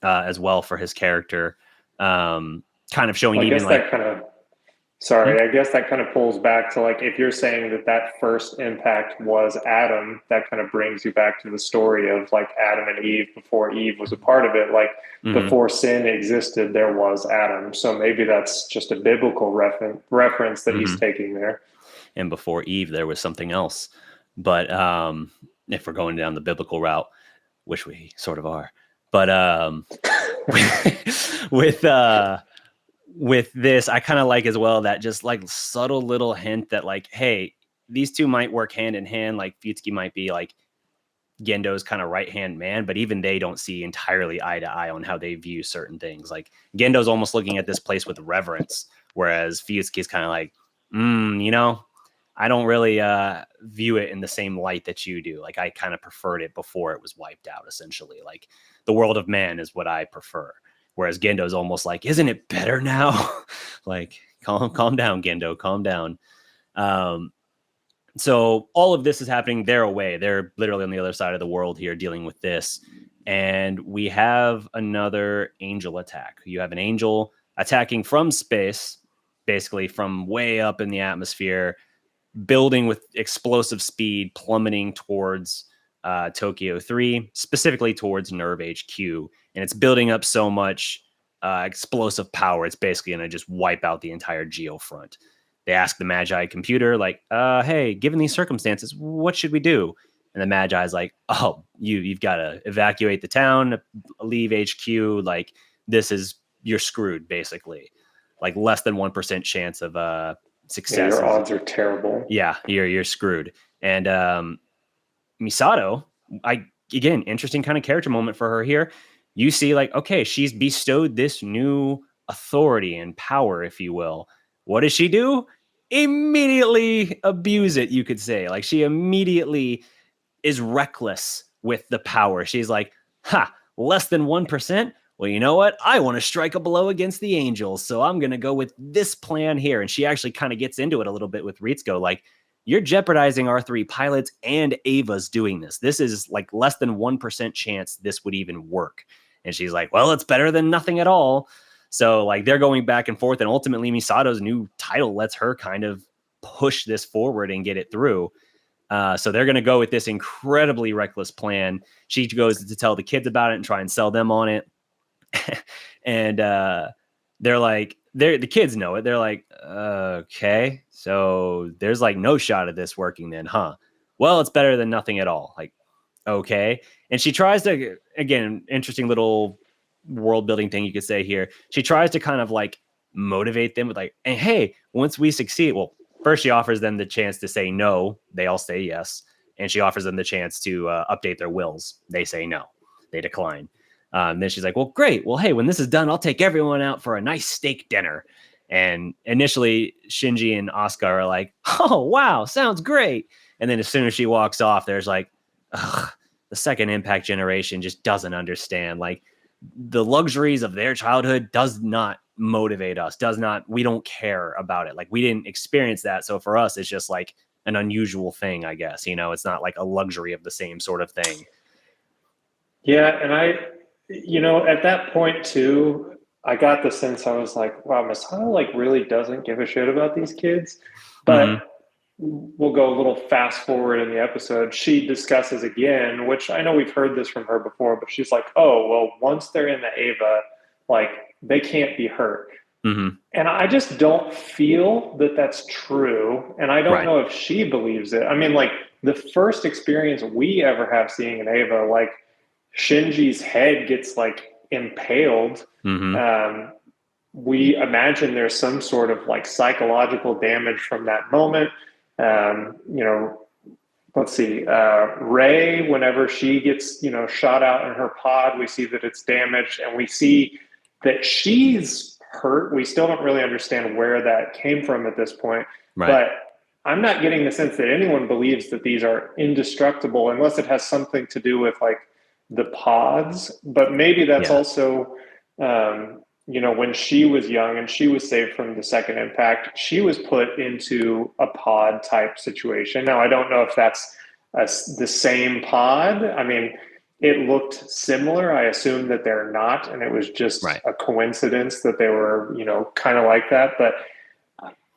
A: as well for his character. Kind of showing
B: Well,
A: even like...
B: I guess that kind of pulls back to like, if you're saying that first impact was Adam, that kind of brings you back to the story of like Adam and Eve before Eve was a part of it. Like before sin existed, there was Adam. So maybe that's just a biblical reference that he's taking there.
A: And before Eve, there was something else. But if we're going down the biblical route, which we sort of are, but with this, I kind of like as well that just like subtle little hint that like, hey, these two might work hand in hand. Like Fuyutsuki might be like Gendo's kind of right hand man, but even they don't see entirely eye to eye on how they view certain things. Like Gendo's almost looking at this place with reverence, whereas Fuyutsuki's kind of like, I don't really view it in the same light that you do. Like I kind of preferred it before it was wiped out, essentially. Like the world of man is what I prefer. Whereas Gendo's almost like, isn't it better now? Like, calm down, Gendo, calm down. So all of this is happening. They're away. They're literally on the other side of the world here dealing with this. And we have another angel attack. You have an angel attacking from space, basically from way up in the atmosphere, building with explosive speed, plummeting towards Tokyo 3, specifically towards Nerv HQ. And it's building up so much explosive power, it's basically going to just wipe out the entire geofront. They ask the Magi computer, like, hey, given these circumstances, what should we do? And the Magi's like, oh, you've got to evacuate the town, leave HQ. Like, you're screwed, basically. Like, less than 1% chance of success.
B: Yeah, your odds are terrible.
A: Yeah, you're screwed. And Misato, again, interesting kind of character moment for her here. You see, like, okay, she's bestowed this new authority and power, if you will. What does she do? Immediately abuse it, you could say. Like, she immediately is reckless with the power. She's like, less than 1%? Well, you know what? I want to strike a blow against the angels, so I'm going to go with this plan here. And she actually kind of gets into it a little bit with Ritsuko, like, you're jeopardizing our 3 pilots and Ava's doing this. This is like less than 1% chance this would even work. And she's like, well, it's better than nothing at all. So like they're going back and forth, and ultimately Misato's new title lets her kind of push this forward and get it through. So they're going to go with this incredibly reckless plan. She goes to tell the kids about it and try and sell them on it. And they're like, the kids know it. They're like, okay, so there's like no shot of this working then, huh? Well, it's better than nothing at all. Like, okay. And she tries to, again, interesting little world building thing you could say here. She tries to kind of like motivate them with like, and hey, once we succeed, well, first she offers them the chance to say no. They all say yes. And she offers them the chance to update their wills. They say no. They decline. Then she's like, well, great. Well, hey, when this is done, I'll take everyone out for a nice steak dinner. And initially, Shinji and Asuka are like, oh, wow, sounds great. And then as soon as she walks off, there's like, the second impact generation just doesn't understand. Like, the luxuries of their childhood does not motivate us, we don't care about it. Like, we didn't experience that. So for us, it's just like an unusual thing, I guess. You know, it's not like a luxury of the same sort of thing.
B: Yeah, and at that point too, I got the sense, I was like, wow, Misato like really doesn't give a shit about these kids. But we'll go a little fast forward in the episode. She discusses again, which I know we've heard this from her before, but she's like, oh, well, once they're in the Ava, like they can't be hurt.
A: Mm-hmm.
B: And I just don't feel that that's true. And I don't
A: Right.
B: know if she believes it. I mean, like the first experience we ever have seeing an Ava, like Shinji's head gets like impaled.
A: Mm-hmm.
B: Um, we imagine there's some sort of like psychological damage from that moment. You know, let's see, Ray, whenever she gets, you know, shot out in her pod, we see that it's damaged and we see that she's hurt. We still don't really understand where that came from at this point,
A: Right.
B: but I'm not getting the sense that anyone believes that these are indestructible unless it has something to do with like the pods. But maybe that's
A: Yeah.
B: also, you know, when she was young and she was saved from the second impact, she was put into a pod type situation. Now, I don't know if that's the same pod. I mean, it looked similar. I assume that they're not, and it was just
A: Right.
B: a coincidence that they were, you know, kind of like that. But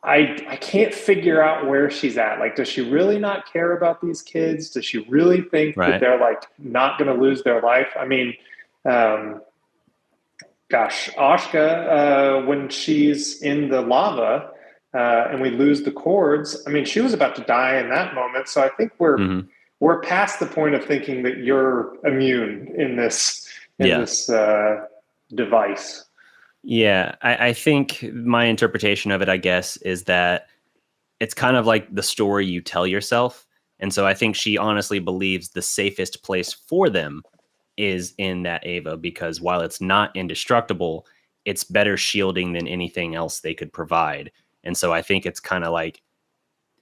B: I can't figure out where she's at. Like, does she really not care about these kids? Does she really think that
A: Right.
B: they're like not going to lose their life? I mean, um, gosh, Asuka, when she's in the lava and we lose the cords, I mean, she was about to die in that moment. So I think
A: Mm-hmm.
B: we're past the point of thinking that you're immune in
A: Yeah.
B: this device.
A: Yeah. I think my interpretation of it, I guess, is that it's kind of like the story you tell yourself. And so I think she honestly believes the safest place for them is in that Ava, because while it's not indestructible, it's better shielding than anything else they could provide. And so I think it's kind of like,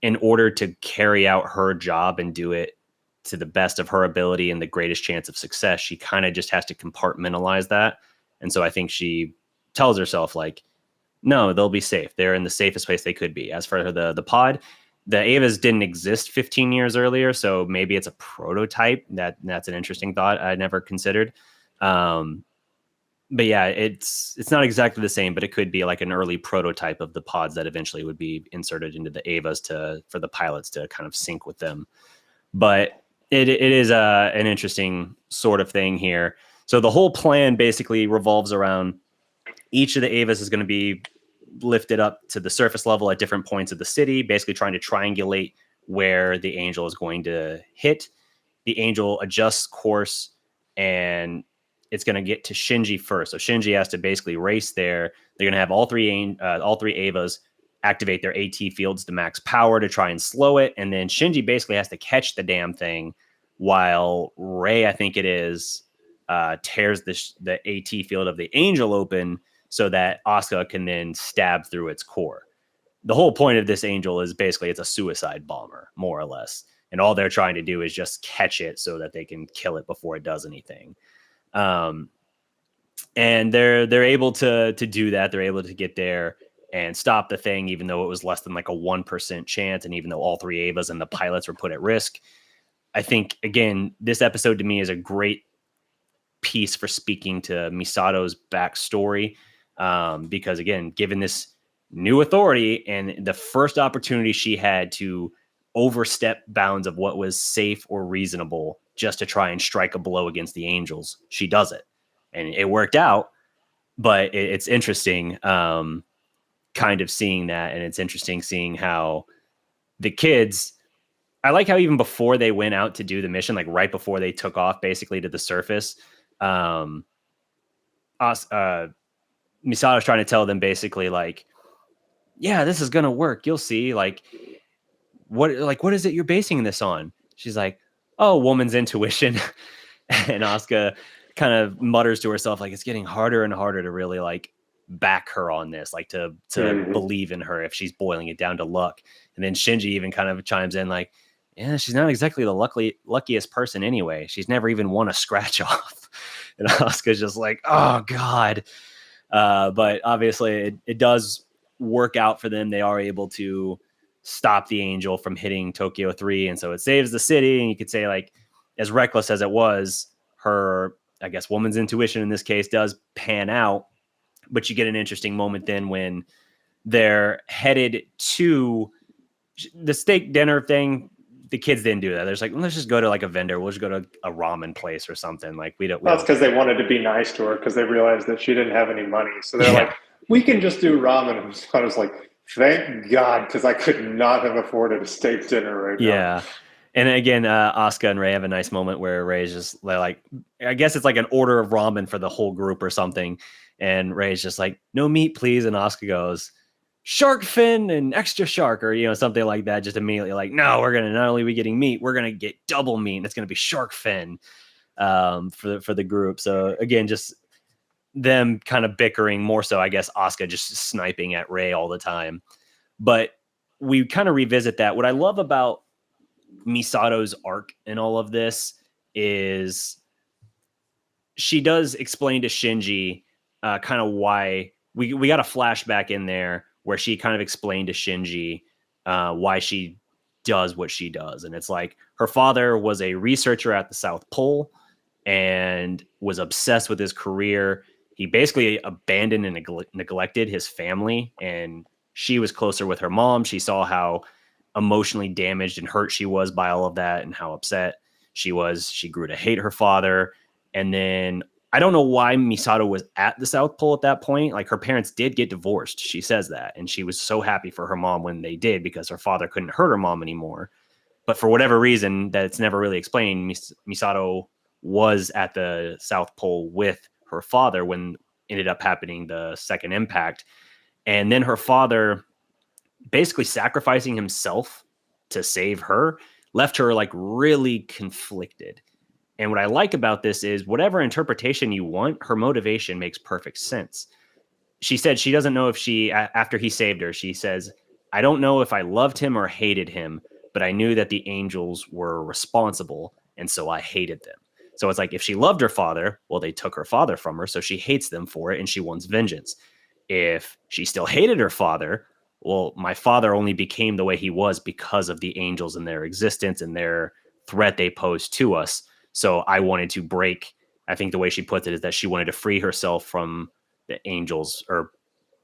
A: in order to carry out her job and do it to the best of her ability and the greatest chance of success, she kind of just has to compartmentalize that. And so I think she tells herself like, no, they'll be safe. They're in the safest place they could be. As for the pod, the Avas didn't exist 15 years earlier, so maybe it's a prototype. That's an interesting thought I never considered. Um, but yeah, it's not exactly the same, but it could be like an early prototype of the pods that eventually would be inserted into the Avas for the pilots to kind of sync with them. But it is an interesting sort of thing here. So the whole plan basically revolves around each of the Avas is going to be lifted up to the surface level at different points of the city, basically trying to triangulate where the angel is going to hit. The angel adjusts course and it's going to get to Shinji first. So Shinji has to basically race there. They're going to have all three Avas activate their AT fields to max power to try and slow it. And then Shinji basically has to catch the damn thing while Ray, I think it is, tears the AT field of the angel open so that Asuka can then stab through its core. The whole point of this angel is basically it's a suicide bomber, more or less. And all they're trying to do is just catch it so that they can kill it before it does anything. Um, and they're able to do that. They're able to get there and stop the thing, even though it was less than like a 1% chance, and even though all three Avas and the pilots were put at risk. I think again, this episode to me is a great piece for speaking to Misato's backstory, because again, given this new authority and the first opportunity she had to overstep bounds of what was safe or reasonable just to try and strike a blow against the angels, she does it, and it worked out. But it's interesting, kind of seeing that, and it's interesting seeing how the kids. I like how even before they went out to do the mission, like right before they took off, basically to the surface, um, Misato's trying to tell them basically like, yeah, this is gonna work. You'll see. Like, what is it you're basing this on? She's like, oh, woman's intuition. And Asuka kind of mutters to herself like, it's getting harder and harder to really like back her on this, like to believe in her if she's boiling it down to luck. And then Shinji even kind of chimes in like, yeah, she's not exactly the luckiest person anyway. She's never even won a scratch off. And Asuka's just like, oh God. But obviously it does work out for them. They are able to stop the angel from hitting Tokyo 3. And so it saves the city. And you could say, like, as reckless as it was, her, I guess, woman's intuition in this case does pan out. But you get an interesting moment then when they're headed to the steak dinner thing, the kids didn't do that. There's like, let's just go to like a vendor. We'll just go to a ramen place or something. Like we don't.
B: Well, that's because they wanted to be nice to her because they realized that she didn't have any money. So they're like, we can just do ramen. And I was like, thank God, because I could not have afforded a steak dinner right now.
A: Yeah. And again, Asuka and Ray have a nice moment where Ray's just like, I guess it's like an order of ramen for the whole group or something. And Ray's just like, no meat, please. And Asuka goes, shark fin and extra shark, or, you know, something like that. Just immediately like, no, we're going to not only be getting meat, we're going to get double meat. And it's going to be shark fin for the group. So again, just them kind of bickering more so, I guess, Asuka just sniping at Ray all the time. But we kind of revisit that. What I love about Misato's arc in all of this is she does explain to Shinji kind of why we got a flashback in there where she kind of explained to Shinji why she does what she does. And it's like her father was a researcher at the South Pole and was obsessed with his career. He basically abandoned and neglected his family, and she was closer with her mom. She saw how emotionally damaged and hurt she was by all of that and how upset she was. She grew to hate her father. And then I don't know why Misato was at the South Pole at that point. Like, her parents did get divorced. She says that. And she was so happy for her mom when they did, because her father couldn't hurt her mom anymore. But for whatever reason that it's never really explained, Misato was at the South Pole with her father when ended up happening the second impact. And then her father basically sacrificing himself to save her left her like really conflicted. And what I like about this is whatever interpretation you want, her motivation makes perfect sense. She said she doesn't know if she, after he saved her, she says, I don't know if I loved him or hated him, but I knew that the angels were responsible, and so I hated them. So it's like, if she loved her father, well, they took her father from her, so she hates them for it, and she wants vengeance. If she still hated her father, well, my father only became the way he was because of the angels and their existence and their threat they posed to us. So I wanted to break, I think the way she puts it is that she wanted to free herself from the angels, or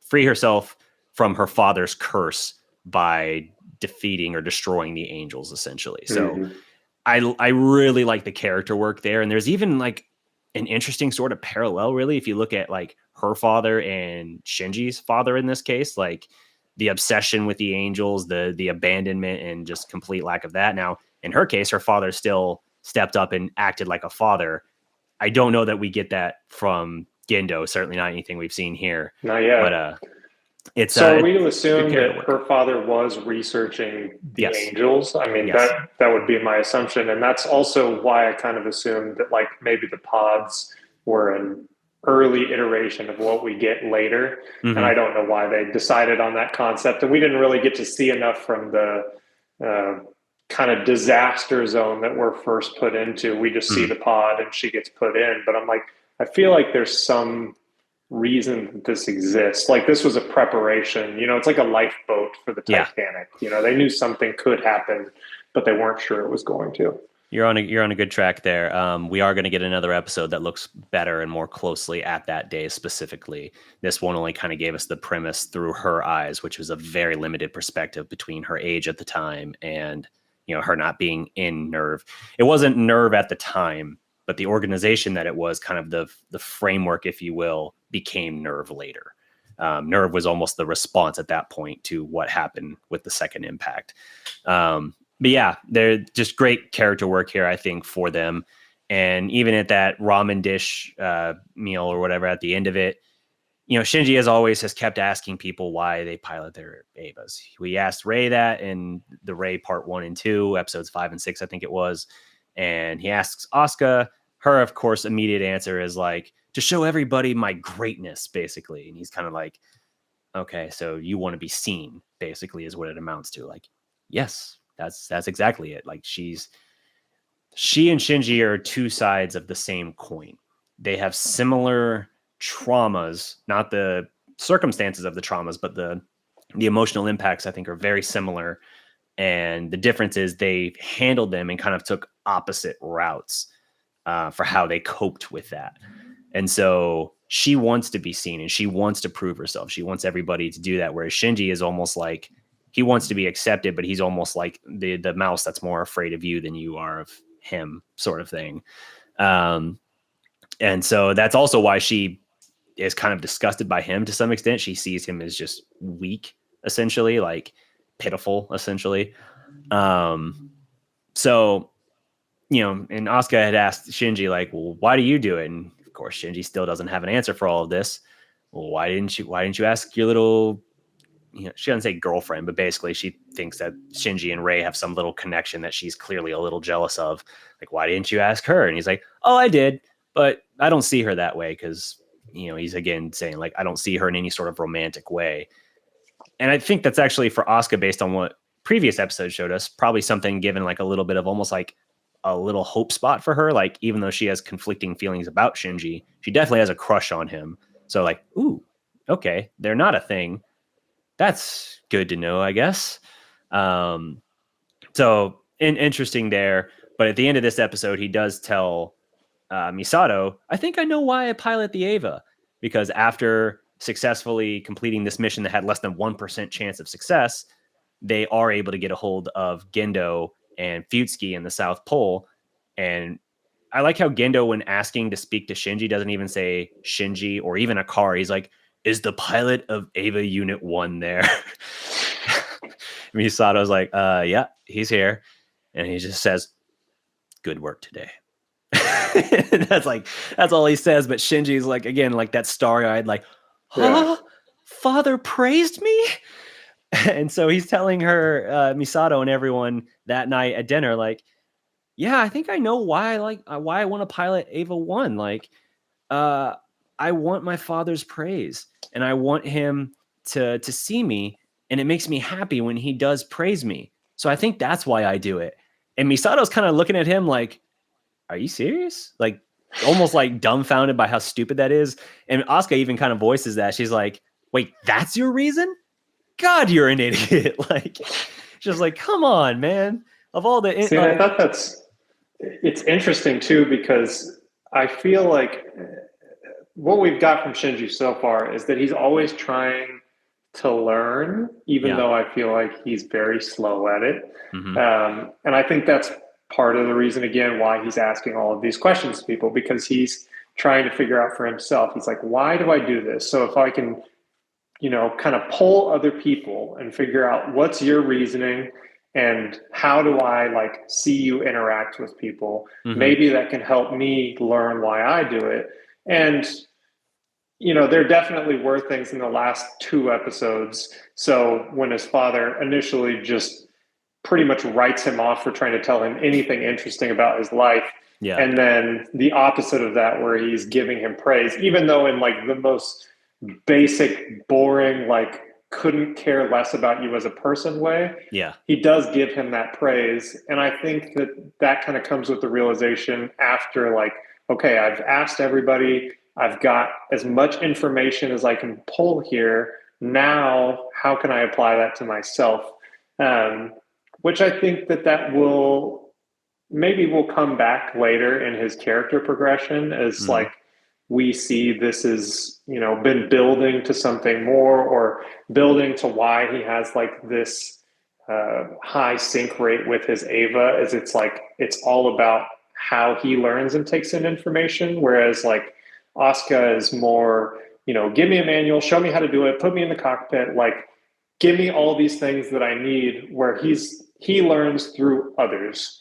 A: free herself from her father's curse by defeating or destroying the angels, essentially. So I really like the character work there. And there's even like an interesting sort of parallel, really, if you look at like her father and Shinji's father in this case, like the obsession with the angels, the abandonment, and just complete lack of that. Now, in her case, her father still stepped up and acted like a father. I don't know that we get that from Gendo. Certainly not anything we've seen here.
B: Not yet.
A: But it's
B: so. Are we to assume that her father was researching the angels? I mean, that would be my assumption, and that's also why I kind of assumed that like maybe the pods were an early iteration of what we get later. And I don't know why they decided on that concept, and we didn't really get to see enough from the kind of disaster zone that we're first put into. We just see the pod and she gets put in, but I'm like, I feel like there's some reason that this exists. Like, this was a preparation, you know, it's like a lifeboat for the Titanic. You know, they knew something could happen, but they weren't sure it was going to.
A: You're on a good track there. We are going to get another episode that looks better and more closely at that day specifically. This one only kind of gave us the premise through her eyes, which was a very limited perspective between her age at the time and, you know, her not being in Nerv. It wasn't Nerv at the time, but the organization that it was, kind of the framework, if you will, became Nerv later. Nerv was almost the response at that point to what happened with the second impact. But yeah, they're just great character work here, I think, for them. And even at that ramen dish meal or whatever at the end of it, you know, Shinji, as always, has kept asking people why they pilot their Evas. We asked Ray that in the Ray part 1 and 2, episodes 5 and 6, I think it was. And he asks Asuka. Her, of course, immediate answer is like, to show everybody my greatness, basically. And he's kind of like, okay, so you want to be seen, basically, is what it amounts to. Like, yes. That's exactly it. Like, she and Shinji are two sides of the same coin. They have similar traumas, not the circumstances of the traumas, but the emotional impacts, I think, are very similar. And the difference is they handled them and kind of took opposite routes for how they coped with that. And so she wants to be seen and she wants to prove herself. She wants everybody to do that. Whereas Shinji is almost like, he wants to be accepted, but he's almost like the mouse that's more afraid of you than you are of him, sort of thing. And so that's also why she is kind of disgusted by him to some extent. She sees him as just weak, essentially, like pitiful, essentially. So, you know, and Asuka had asked Shinji, like, well, why do you do it? And of course, Shinji still doesn't have an answer for all of this. Well, why didn't you ask your little, you know, she doesn't say girlfriend, but basically she thinks that Shinji and Rei have some little connection that she's clearly a little jealous of. Like, why didn't you ask her? And he's like, oh, I did, but I don't see her that way because, you know, he's again saying, like, I don't see her in any sort of romantic way. And I think that's actually for Asuka, based on what previous episodes showed us, probably something given like a little bit of almost like a little hope spot for her. Like, even though she has conflicting feelings about Shinji, she definitely has a crush on him. So like, ooh, okay, they're not a thing. That's good to know, I guess. So interesting there. But at the end of this episode, he does tell Misato, I think I know why I pilot the Ava. Because after successfully completing this mission that had less than 1% chance of success, they are able to get a hold of Gendo and Futsuki in the South Pole. And I like how Gendo, when asking to speak to Shinji, doesn't even say Shinji or even Akari. He's like, is the pilot of Ava Unit 1 there? Misato's like, yeah, he's here. And he just says, good work today. That's all he says. But Shinji's like, again, like that starry-eyed, like, huh? Yeah. Father praised me? And so he's telling her, Misato and everyone that night at dinner, like, yeah, I think I know why I want to pilot Ava 1. Like, I want my father's praise, and I want him to see me, and it makes me happy when he does praise me. So I think that's why I do it. And Misato's kind of looking at him like, are you serious? Like, almost like dumbfounded by how stupid that is. And Asuka even kind of voices that. She's like, wait, that's your reason? God, you're an idiot. Like, just like, come on, man. Of all the...
B: See, I thought it's interesting too, because I feel like what we've got from Shinji so far is that he's always trying to learn, even though I feel like he's very slow at it. Mm-hmm. And I think that's part of the reason, again, why he's asking all of these questions to people, because he's trying to figure out for himself. He's like, why do I do this? So if I can, you know, kind of poll other people and figure out what's your reasoning and how do I like see you interact with people, mm-hmm. maybe that can help me learn why I do it. And you know, there definitely were things in the last 2 episodes. So when his father initially just pretty much writes him off for trying to tell him anything interesting about his life. Yeah. And then the opposite of that, where he's giving him praise, even though in like the most basic, boring, like couldn't care less about you as a person way. Yeah. He does give him that praise. And I think that kind of comes with the realization after like, okay, I've asked everybody, I've got as much information as I can pull here. Now, how can I apply that to myself? Which I think that will come back later in his character progression as like we see this is, you know, been building to something more, or building to why he has like this high sync rate with his Ava, is it's like it's all about how he learns and takes in information, whereas like Asuka is more, you know, give me a manual, show me how to do it, put me in the cockpit, like give me all these things that I need, where he learns through others.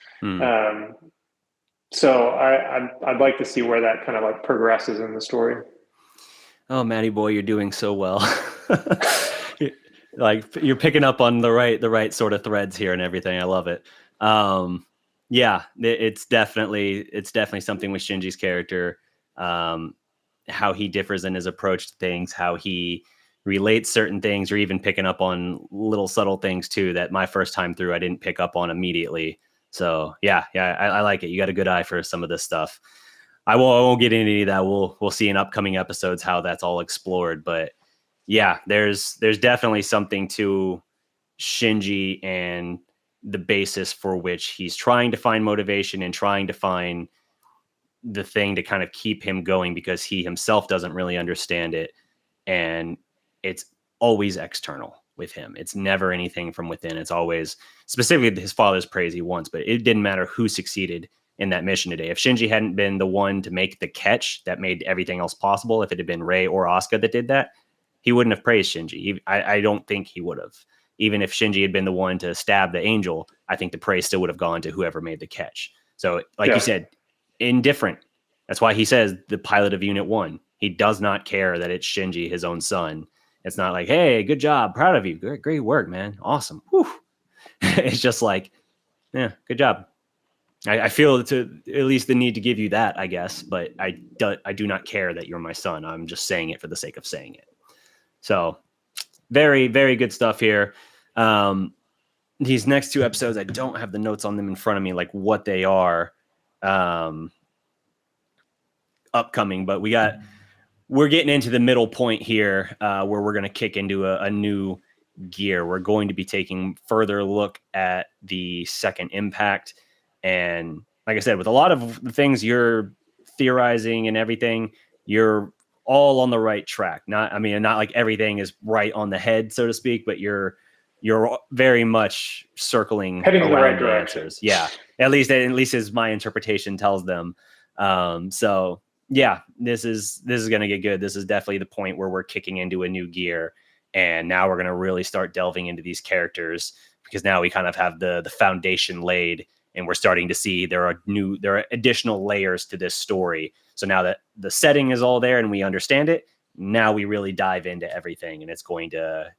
B: So I'd like to see where that kind of like progresses in the story.
A: Oh, Matty boy, you're doing so well. Like you're picking up on the right sort of threads here and everything. I love it. Yeah, it's definitely something with Shinji's character. How he differs in his approach to things, how he relates certain things, or even picking up on little subtle things too that my first time through I didn't pick up on immediately. So yeah, I like it. You got a good eye for some of this stuff. I won't get into any of that. We'll see in upcoming episodes how that's all explored. But yeah, there's definitely something to Shinji and the basis for which he's trying to find motivation and trying to find the thing to kind of keep him going, because he himself doesn't really understand it, and it's always external. with him. It's never anything from within. It's always specifically his father's praise he wants, but it didn't matter who succeeded in that mission today. If Shinji hadn't been the one to make the catch that made everything else possible, if it had been Rei or Asuka that did that, he wouldn't have praised Shinji. I don't think he would have. Even if Shinji had been the one to stab the angel, I think the praise still would have gone to whoever made the catch. So, like you said, indifferent. That's why he says the pilot of Unit 1. He does not care that it's Shinji, his own son. It's not like, hey, good job, proud of you. Great work, man. Awesome. Whew. It's just like, yeah, good job. I feel to at least the need to give you that, I guess, but I do not care that you're my son. I'm just saying it for the sake of saying it. So very, very good stuff here. These next 2 episodes, I don't have the notes on them in front of me, like what they are upcoming, but we're getting into the middle point here where we're going to kick into a new gear. We're going to be taking further look at the second impact. And like I said, with a lot of the things you're theorizing and everything, you're all on the right track. Not like everything is right on the head, so to speak, but you're very much circling
B: heading in the right
A: the
B: direction.
A: answers. Yeah, at least as my interpretation tells them. So yeah, this is going to get good. This is definitely the point where we're kicking into a new gear, and now we're going to really start delving into these characters, because now we kind of have the foundation laid. And we're starting to see there are additional layers to this story. So now that the setting is all there and we understand it, now we really dive into everything, and it's going to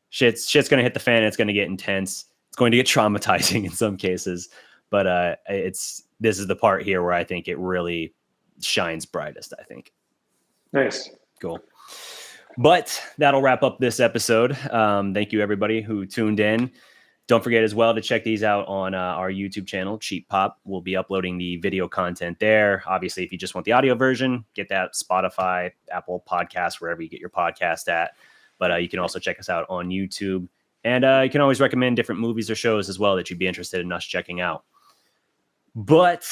A: shit's going to hit the fan. It's going to get intense. It's going to get traumatizing in some cases, but this is the part here where I think it really shines brightest, I think.
B: Nice.
A: Cool. But that'll wrap up this episode. Thank you everybody who tuned in. Don't forget as well to check these out on our YouTube channel, Cheap Pop. We'll be uploading the video content there. Obviously, if you just want the audio version, get that Spotify, Apple Podcasts, wherever you get your podcast at. But you can also check us out on YouTube. And you can always recommend different movies or shows as well that you'd be interested in us checking out. But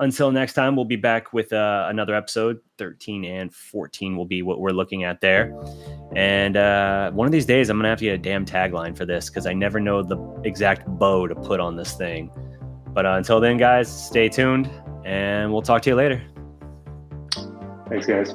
A: until next time, we'll be back with another episode. 13 and 14 will be what we're looking at there. And one of these days, I'm going to have to get a damn tagline for this, because I never know the exact bow to put on this thing. But until then, guys, stay tuned, and we'll talk to you later.
B: Thanks, guys.